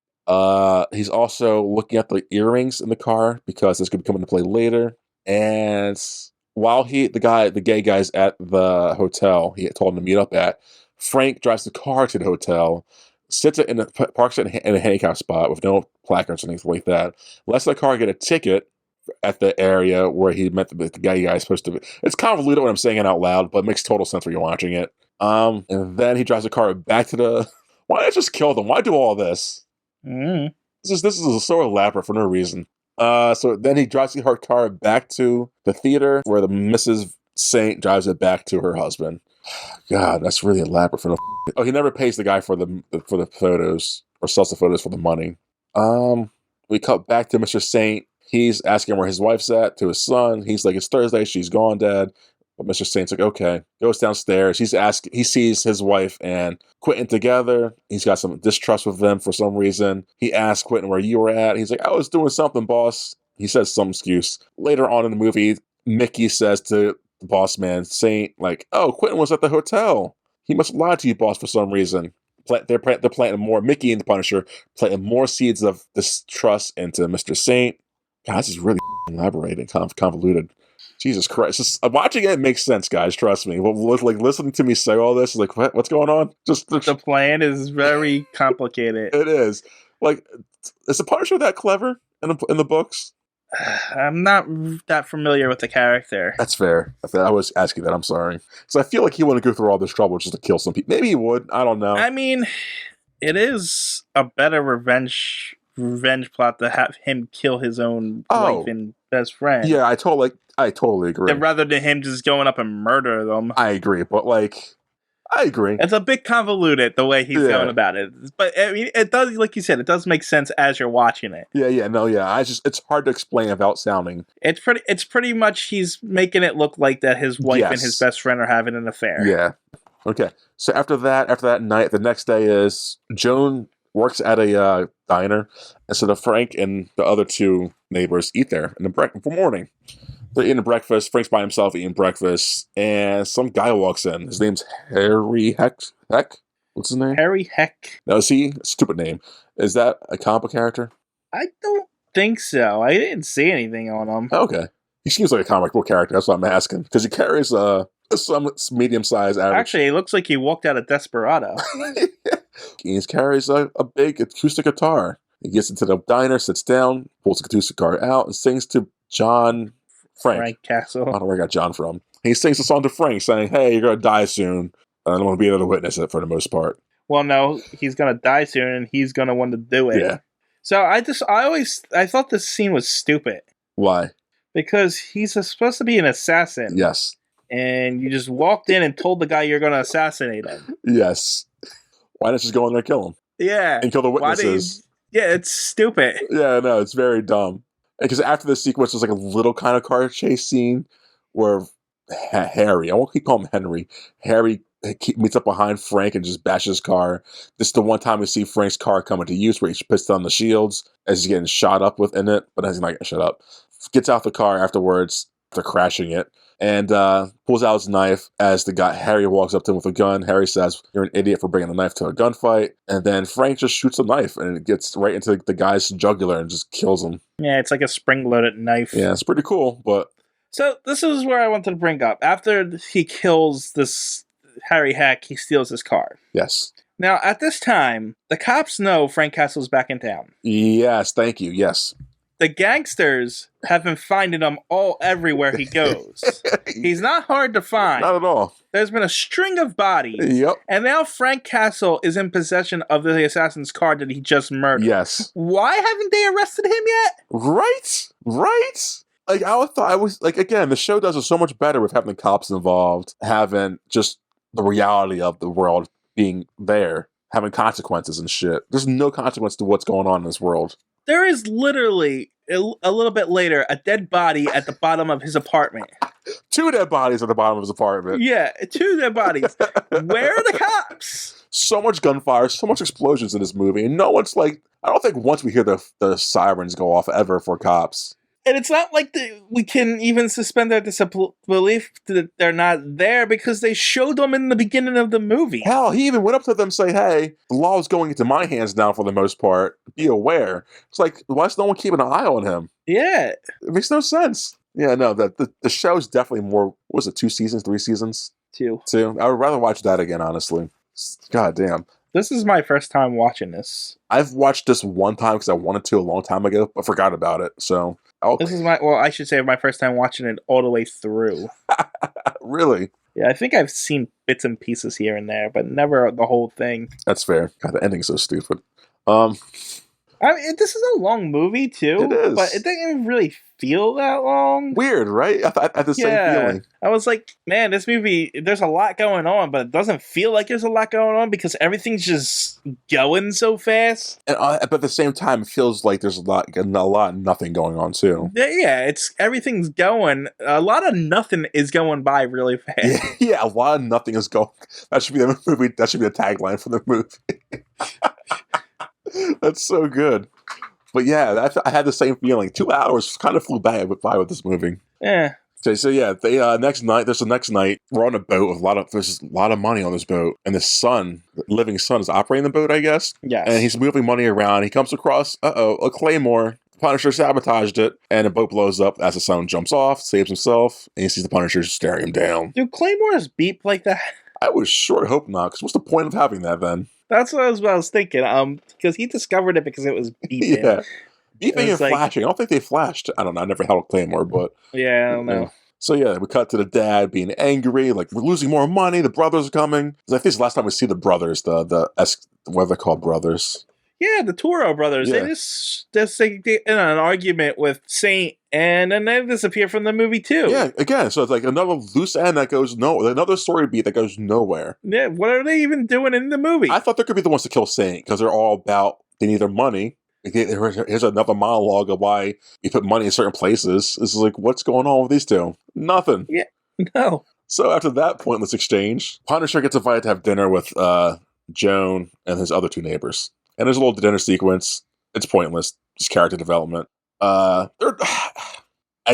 He's also looking at the earrings in the car because this could come into play later. And while the gay guy's at the hotel he told him to meet up at, Frank drives the car to the hotel, parks it in a handicap spot with no placards or anything like that, lets the car get a ticket at the area where he met the guy is supposed to be. It's convoluted when I'm saying it out loud, but it makes total sense when you're watching it. And then he drives the car back to the... Why not just kill them? Why do all this? Mm. This is so elaborate for no reason. So then he drives her car back to the theater where the Mrs. Saint drives it back to her husband. God, that's really elaborate for no... Oh, he never pays the guy for the photos or sells the photos for the money. We cut back to Mr. Saint. He's asking where his wife's at to his son. He's like, it's Thursday. She's gone, Dad. But Mr. Saint's like, okay. Goes downstairs. He sees his wife and Quentin together. He's got some distrust with them for some reason. He asks Quentin where you were at. He's like, I was doing something, boss. He says some excuse. Later on in the movie, Mickey says to the boss man, Saint, like, oh, Quentin was at the hotel. He must have lied to you, boss, for some reason. They're planting more, Mickey and the Punisher, planting more seeds of distrust into Mr. Saint. God, this is really elaborated, convoluted. Jesus Christ. Just, watching it makes sense, guys. Trust me. Like, listening to me say all this, like, what's going on? The plan is very complicated. It is. Like, is the Punisher that clever in the books? I'm not that familiar with the character. That's fair. I was asking that. I'm sorry. So I feel like he wouldn't go through all this trouble just to kill some people. Maybe he would. I don't know. I mean, it is a better revenge plot to have him kill his own wife and best friend. Yeah, I totally agree. Rather than him just going up and murder them. I agree, but like, I agree. It's a bit convoluted the way he's going about it, but I mean, it does, like you said, it does make sense as you're watching it. Yeah. It's hard to explain without sounding. It's pretty much he's making it look like that his wife and his best friend are having an affair. Yeah. Okay. So after that night, the next day is Joan works at a diner, and so Frank and the other two neighbors eat there in the morning. They're eating breakfast. Frank's by himself eating breakfast, and some guy walks in. His name's Harry Heck. What's his name? Harry Heck. No, see, stupid name. Is that a comic book character? I don't think so. I didn't see anything on him. Okay, he seems like a comic book character. That's what I'm asking, because he carries some medium-sized average. Actually, it looks like he walked out of Desperado. He carries a big acoustic guitar. He gets into the diner, sits down, pulls the acoustic guitar out, and sings to Frank Castle. I don't know where I got John from. He sings a song to Frank saying, hey, you're going to die soon. I don't want to be able to witness it for the most part. Well, no, he's going to die soon and he's going to want to do it. Yeah. So I thought this scene was stupid. Why? Because he's supposed to be an assassin. Yes. And you just walked in and told the guy you're going to assassinate him. Yes. Why not just go in there and kill him? Yeah. And kill the witnesses. Yeah, it's stupid. Yeah, no, it's very dumb. Because after the sequence, there's like a little kind of car chase scene where Harry, I won't keep calling him Henry, Harry meets up behind Frank and just bashes his car. This is the one time we see Frank's car come into use where he puts down the shields as he's getting shot up within it, but he's not getting shot up. Gets out the car afterwards after crashing it and pulls out his knife as Harry walks up to him with a gun. Harry says, you're an idiot for bringing a knife to a gunfight. And then Frank just shoots a knife and it gets right into the guy's jugular and just kills him. Yeah, it's like a spring-loaded knife. Yeah, it's pretty cool, but... So this is where I wanted to bring up. After he kills this Harry Heck, he steals his car. Yes. Now, at this time, the cops know Frank Castle's back in town. Yes, thank you, yes. The gangsters have been finding him everywhere he goes. He's not hard to find. Not at all. There's been a string of bodies. Yep. And now Frank Castle is in possession of the assassin's car that he just murdered. Yes. Why haven't they arrested him yet? Right? Like, I was, like, again, the show does it so much better with having the cops involved, having just the reality of the world being there, having consequences and shit. There's no consequence to what's going on in this world. There is literally a little bit later a dead body at the bottom of his apartment. 2 dead bodies at the bottom of his apartment. Yeah, 2 dead bodies. Where are the cops? So much gunfire, so much explosions in this movie, and no one's like, I don't think once we hear the sirens go off ever for cops. And it's not like we can even suspend our disbelief that they're not there because they showed them in the beginning of the movie. Hell, he even went up to them and say, hey, the law is going into my hands now for the most part. Be aware. It's like, why is no one keeping an eye on him? Yeah. It makes no sense. Yeah, no, the show's definitely more, what was it, 2 seasons, 3 seasons? 2. 2. I would rather watch that again, honestly. God damn. This is my first time watching this. I've watched this one time because I wanted to a long time ago, but forgot about it. So this is I should say my first time watching it all the way through. Really? Yeah, I think I've seen bits and pieces here and there, but never the whole thing. That's fair. God, the ending's so stupid. I mean, this is a long movie too, It is. but it didn't even really feel that long. Weird, right? I had the same feeling. I was like, man, this movie, there's a lot going on, but it doesn't feel like there's a lot going on because everything's just going so fast. And but at the same time, it feels like there's a lot of nothing going on too. Yeah, everything's going. A lot of nothing is going by really fast. Yeah, a lot of nothing is going. That should be the movie. That should be the tagline for the movie. That's so good. But yeah, I had the same feeling. 2 hours kind of flew by with this movie. Yeah. Okay, so yeah, they next night. There's the next night. We're on a boat with there's a lot of money on this boat, and the living son, is operating the boat, I guess. Yes. And he's moving money around. He comes across a claymore. Punisher sabotaged it, and the boat blows up as the son jumps off, saves himself, and he sees the Punisher staring him down. Do claymores beep like that? I would sure hope not, because what's the point of having that then? That's what I was thinking. Because he discovered it because it was beeping. Yeah. Beeping and like, flashing. I don't think they flashed. I don't know. I never held a claymore, but yeah, I don't know. So yeah, we cut to the dad being angry, like we're losing more money. The brothers are coming. I think it's the last time we see the brothers. What are they called, brothers? Yeah, the Toro brothers. Yeah. They just in an argument with Saint, and then they disappear from the movie too. Yeah, again, so it's like another loose end that goes another story beat that goes nowhere. Yeah, what are they even doing in the movie? I thought they could be the ones to kill Saint because they're all about they need their money. Here's another monologue of why you put money in certain places. It's like, what's going on with these two? Nothing. Yeah, no. So after that pointless exchange, Punisher gets invited to have dinner with Joan and his other 2 neighbors. And there's a little dinner sequence. It's pointless. Just character development. I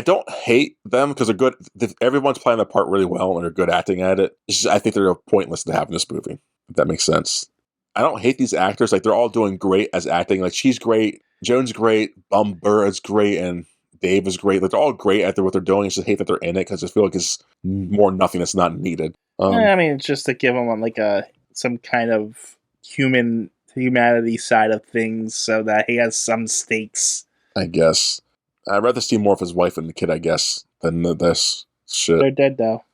don't hate them because they're good. Everyone's playing their part really well and they're good acting at it. I think they're pointless to have in this movie, if that makes sense. I don't hate these actors. Like, they're all doing great as acting. Like, she's great. Joan's great. Burr is great. And Dave is great. Like, they're all great at what they're doing. I just hate that they're in it because I feel like it's more nothing that's not needed. I mean, it's just to give them like some kind of humanity side of things so that he has some stakes. I guess. I'd rather see more of his wife and the kid, I guess, than this shit. They're dead, though.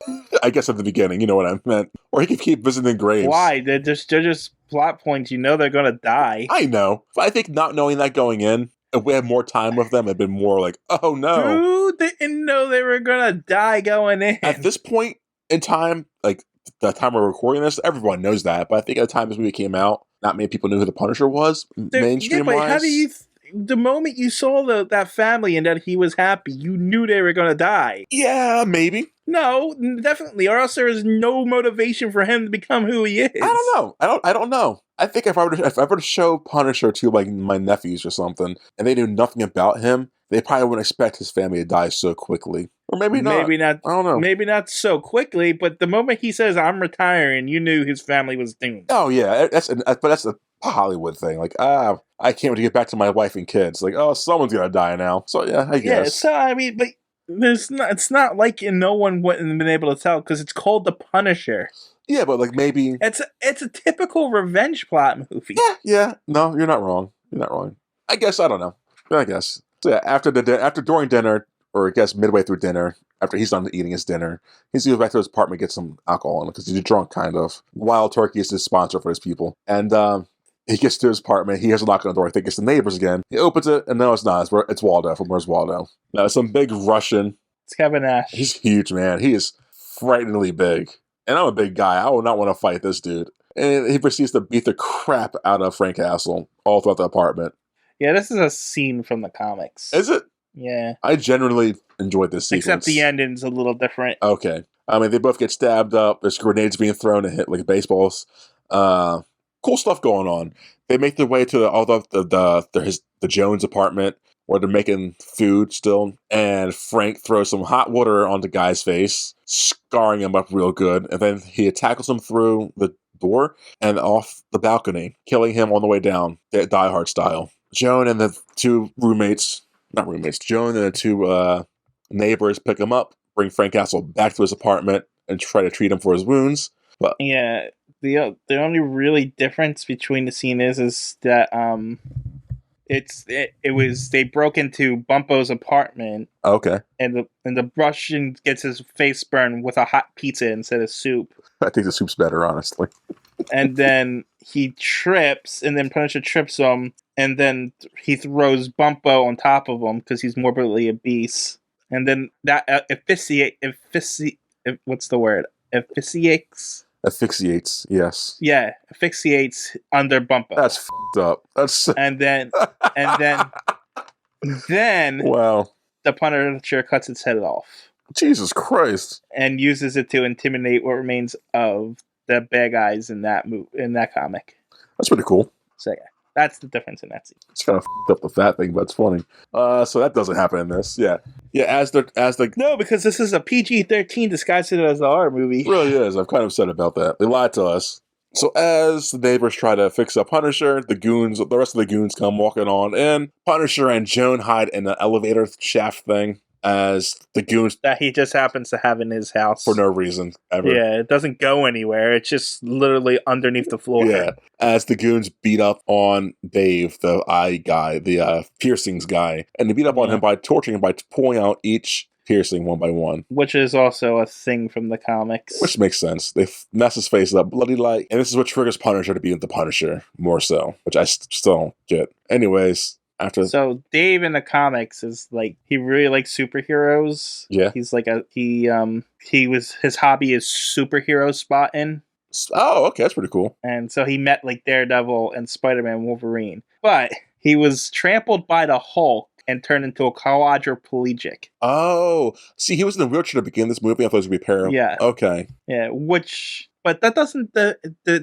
I guess at the beginning, you know what I meant. Or he could keep visiting graves. Why? They're just plot points. You know they're going to die. I know. But I think not knowing that going in, if we had more time with them, it'd been more like, oh no. Dude, they didn't know they were going to die going in. At this point in time, like the time we're recording this, everyone knows that. But I think at the time this movie came out, not many people knew who the Punisher was, mainstream-wise. But how do you... the moment you saw that family and that he was happy, you knew they were going to die. Yeah, maybe. No, definitely. Or else there is no motivation for him to become who he is. I don't know. I don't know. I think if I were to show Punisher to like my nephews or something, and they knew nothing about him, they probably wouldn't expect his family to die so quickly. Or maybe not. Maybe not. I don't know. Maybe not so quickly, but the moment he says, I'm retiring, you knew his family was doomed. Oh, yeah. That's a Hollywood thing. Like, I can't wait to get back to my wife and kids. Like, oh, someone's going to die now. So, yeah, I guess. Yeah, so, I mean, but it's not like no one wouldn't have been able to tell because it's called The Punisher. Yeah, but like maybe... It's a typical revenge plot movie. Yeah. No, you're not wrong. I guess, I don't know. I guess. So, yeah, during dinner, or I guess midway through dinner, after he's done eating his dinner, he goes back to his apartment, get some alcohol in it because he's drunk, kind of. Wild Turkey is his sponsor for his people. And he gets to his apartment. He hears a knock on the door. I think it's the neighbors again. He opens it, and no, it's not. It's Waldo from Where's Waldo. Now, some big Russian. It's Kevin Nash. He's huge, man. He is frighteningly big. And I'm a big guy. I would not want to fight this dude. And he proceeds to beat the crap out of Frank Castle all throughout the apartment. Yeah, this is a scene from the comics. Is it? Yeah. I generally enjoyed this sequence. Except the ending's a little different. Okay. I mean, they both get stabbed up. There's grenades being thrown and hit like baseballs. Cool stuff going on. They make their way to the Jones apartment where they're making food still, and Frank throws some hot water on the guy's face, scarring him up real good, and then he tackles him through the door and off the balcony, killing him on the way down, Die Hard style. Joan and the two Joan and the two neighbors pick him up, bring Frank Castle back to his apartment, and try to treat him for his wounds. But yeah, the only really difference between the scene is that they broke into Bumpo's apartment. Okay. And the Russian gets his face burned with a hot pizza instead of soup. I think the soup's better, honestly. And then he trips, and then Punisher trips him, and then he throws Bumpo on top of him because he's morbidly obese. And then that what's the word? Asphyxiates, yes. Yeah, asphyxiates under Bumpo. That's f***ed up. That's and then wow. The Punisher cuts its head off. Jesus Christ. And uses it to intimidate what remains of the bad guys in that comic. That's pretty cool. So yeah, that's the difference in that scene. It's kind of f***ed up the fat thing, but it's funny. So that doesn't happen in this. Yeah. As the no, because this is a PG-13 disguised as a horror movie. It really is. I'm kind of upset about that. They lied to us. So as the neighbors try to fix up Punisher, the rest of the goons come walking on in. Punisher and Joan hide in the elevator shaft thing as the goons that he just happens to have in his house for no reason ever. Yeah, it doesn't go anywhere. It's just literally underneath the floor. Yeah, as the goons beat up on Dave, the eye guy, the piercings guy, and they beat up on him by torturing him by pulling out each piercing one by one, which is also a thing from the comics. Which makes sense. They mess his face up bloody like, and this is what triggers Punisher to be the Punisher more so, which I still don't get. Anyways. So Dave in the comics is like he really likes superheroes. Yeah, he's like his hobby is superhero spotting. Oh, okay, that's pretty cool. And so he met like Daredevil and Spider-Man and Wolverine, but he was trampled by the Hulk and turned into a quadriplegic. Oh, see, he was in the wheelchair to begin this movie. I thought it was going to be pair. Yeah. Okay. Yeah, but that doesn't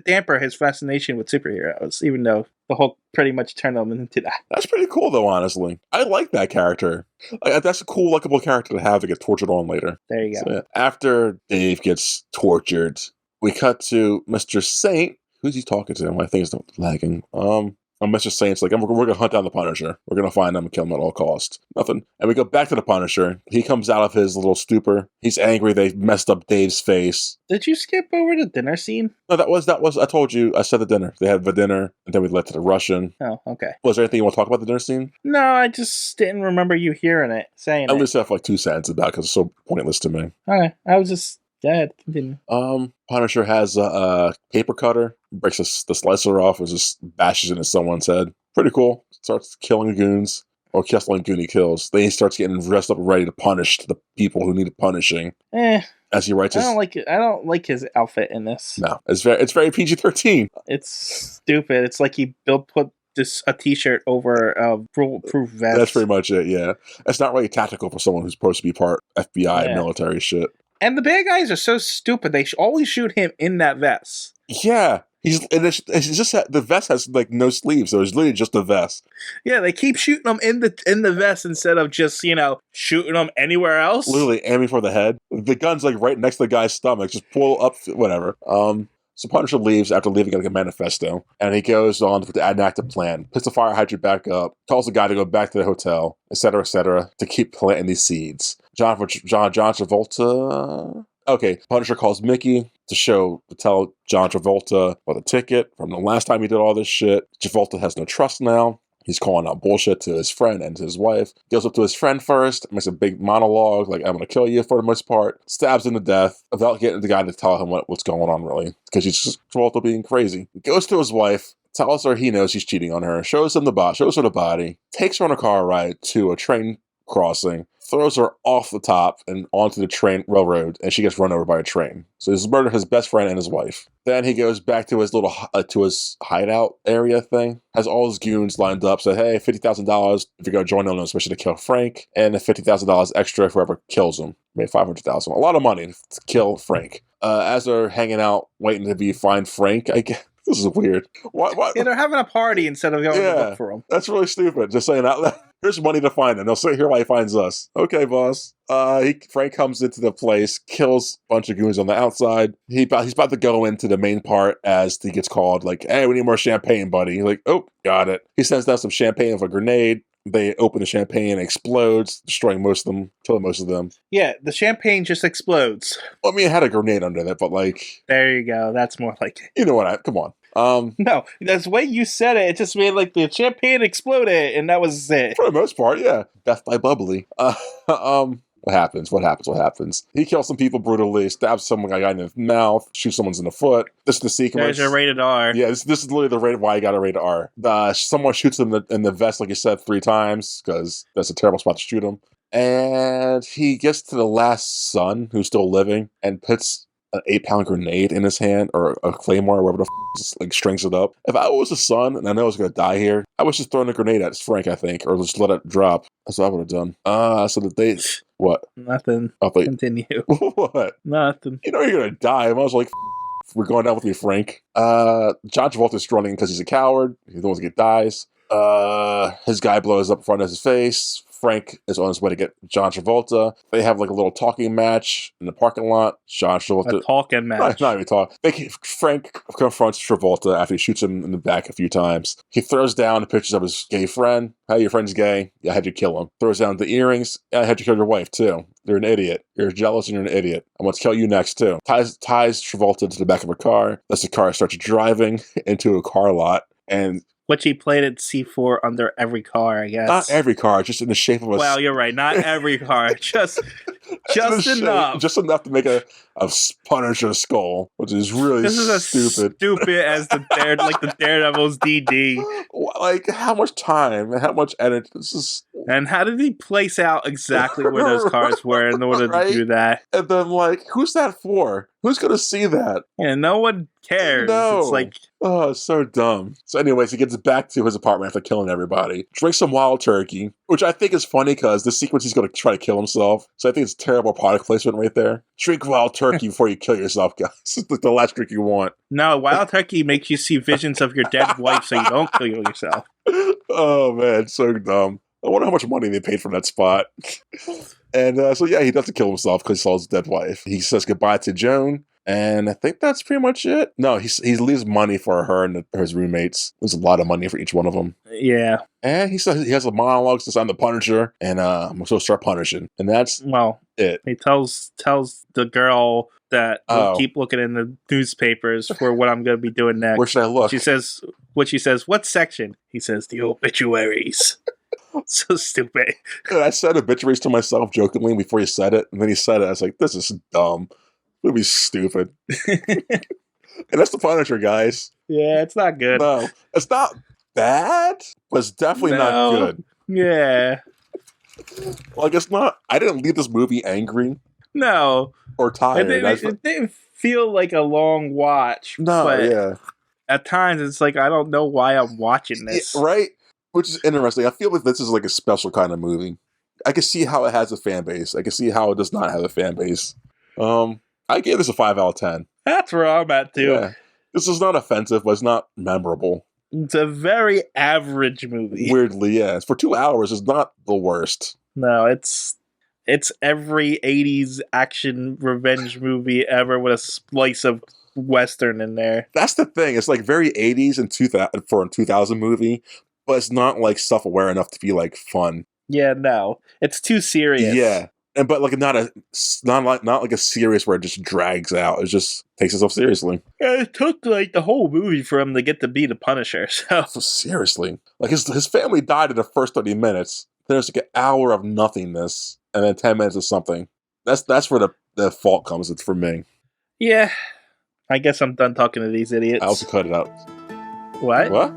damper his fascination with superheroes, even though the Hulk pretty much turned him into that. That's pretty cool, though, honestly. I like that character. That's a cool, likable character to have to get tortured on later. There you go. So, yeah. After Dave gets tortured, we cut to Mr. Saint. Who's he talking to? My thing's lagging. Mr. Saint's like, we're going to hunt down the Punisher. We're going to find him and kill him at all costs. Nothing. And we go back to the Punisher. He comes out of his little stupor. He's angry they messed up Dave's face. Did you skip over the dinner scene? No, that was, I told you, I said the dinner. They had the dinner, and then we led to the Russian. Oh, okay. Was there anything you want to talk about the dinner scene? No, I just didn't remember you saying I at least have like 2 sentences about it because it's so pointless to me. Okay, I was just... Go ahead, continue. Punisher has a paper cutter, breaks the slicer off, and just bashes it into someone's head. Pretty cool. Starts killing goons, or killing goon he kills. Then he starts getting dressed up ready to punish the people who need punishing. As he writes, I don't like his outfit in this. No, it's very PG-13. It's stupid. It's like he put a t-shirt over a bulletproof vest. That's pretty much it. Yeah, it's not really tactical for someone who's supposed to be part FBI military shit. And the bad guys are so stupid. They always shoot him in that vest. Yeah. It's just that the vest has like no sleeves, so it's literally just a vest. Yeah, they keep shooting him in the vest instead of just, shooting him anywhere else. Literally aiming for the head. The gun's like right next to the guy's stomach. Just pull up, whatever. So Punisher leaves after leaving like a manifesto, and he goes on to add an active plan, puts the fire hydrant back up, tells the guy to go back to the hotel, etc., to keep planting these seeds. John Travolta. Okay, Punisher calls Mickey to tell John Travolta about the ticket from the last time he did all this shit. Travolta has no trust now. He's calling out bullshit to his friend and to his wife. Goes up to his friend first, makes a big monologue, like, I'm going to kill you for the most part. Stabs him to death without getting the guy to tell him what's going on, really. Because he's just Travolta being crazy. Goes to his wife, tells her he knows he's cheating on her, shows her the body, takes her on a car ride to a train crossing, throws her off the top and onto the train railroad, and she gets run over by a train. So he's murdered his best friend and his wife. Then he goes back to his little to his hideout area thing. Has all his goons lined up. Said, "Hey, $50,000 if you're gonna join on this mission to kill Frank, and $50,000 extra for whoever kills him." Made $500,000. A lot of money to kill Frank. As they're hanging out waiting to find Frank, I guess. This is weird. Why? Yeah, they're having a party instead of going to look for him. That's really stupid. Just saying out loud. Here's money to find him. They'll sit here while he finds us. Okay, boss. Frank comes into the place, kills a bunch of goons on the outside. He's about to go into the main part as he gets called, like, "Hey, we need more champagne, buddy." He's like, "Oh, got it." He sends down some champagne with a grenade. They open the champagne and explodes, destroying most of them, killing most of them. Yeah, the champagne just explodes. Well, I mean, it had a grenade under it, but like... There you go. That's more like it. You know what? Come on. No, that's the way you said it. It just made like the champagne exploded, and that was it. For the most part, yeah. Death by bubbly. What happens? He kills some people brutally, stabs some guy in the mouth, shoots someone in the foot. This is the sequence. There's your rated R. Yeah, this is literally the why you got a rated R. Someone shoots him in the vest, like you said, 3 times, because that's a terrible spot to shoot him. And he gets to the last son, who's still living, and puts an 8-pound grenade in his hand, or a claymore, or whatever just like strings it up. If I was a son and I know I was gonna die here, I was just throwing a grenade at Frank, I think, or just let it drop. That's what I would have done. So that they what? Nothing. Oh, wait. Continue. What? Nothing. You know you're gonna die. I was like, we're going down with me, Frank. John Travolta's running because he's a coward. He's the one that dies. His guy blows up in front of his face. Frank is on his way to get John Travolta. They have like a little talking match in the parking lot. John Travolta. A talking match. Not even talk. Frank confronts Travolta after he shoots him in the back a few times. He throws down the pictures of his gay friend. Hey, your friend's gay. Yeah, I had you kill him. Throws down the earrings. Yeah, I had you kill your wife too. You're an idiot. You're jealous and you're an idiot. I'm going to kill you next too. Ties Travolta to the back of a car. As the car starts driving into a car lot. And which he planted C4 under every car, I guess. Not every car, just in the shape of a... Well, you're right. Not every car. Just enough. Just enough to make a Punisher skull, which is really this is stupid. Stupid as the Daredevil's DD. Like, how much time and how much energy? This is... And how did he place out exactly where those cars were in order to do that? And then, like, who's that for? Who's going to see that? Yeah, no one cares. No. It's like... Oh, it's so dumb. So anyways, he gets back to his apartment after killing everybody. Drinks some wild turkey, which I think is funny because this sequence he's going to try to kill himself. So I think it's terrible product placement right there. Drink wild turkey before you kill yourself, guys. It's like the last drink you want. No, wild turkey makes you see visions of your dead wife so you don't kill yourself. Oh, man, so dumb. I wonder how much money they paid for that spot. And so, yeah, he doesn't kill himself because he saw his dead wife. He says goodbye to Joan. And I think that's pretty much it. No, he leaves money for her and his roommates. There's a lot of money for each one of them. Yeah. And he says he has a monologue since I'm the Punisher, and I'm going to start punishing. And that's it. He tells the girl that we'll keep looking in the newspapers for what I'm going to be doing next. Where should I look? She says, what section? He says, the obituaries. So stupid. And I said obituaries to myself jokingly before he said it, and then he said it. I was like, this is dumb. Movie's stupid. And that's the Punisher, guys. Yeah, it's not good. No, it's not bad, but it's definitely not good. Yeah. Like, it's not... I didn't leave this movie angry. No. Or tired. It didn't feel like a long watch. No, but at times, it's like, I don't know why I'm watching this. Yeah, right? Which is interesting. I feel like this is like a special kind of movie. I can see how it has a fan base. I can see how it does not have a fan base. I gave this a 5 out of 10. That's where I'm at, too. Yeah. This is not offensive, but it's not memorable. It's a very average movie. Weirdly, yeah. For 2 hours, it's not the worst. No, it's every 80s action revenge movie ever with a slice of Western in there. That's the thing. It's like very 80s and 2000 for a 2000 movie, but it's not like self-aware enough to be like fun. Yeah, no. It's too serious. Yeah. But like not like a series where it just drags out. It just takes itself seriously. Yeah, it took like the whole movie for him to get to be the Punisher. So seriously, like his family died in the first 30 minutes. Then there's like an hour of nothingness, and then 10 minutes of something. That's where the fault comes. It's for me. Yeah, I guess I'm done talking to these idiots. I also cut it out. What? What?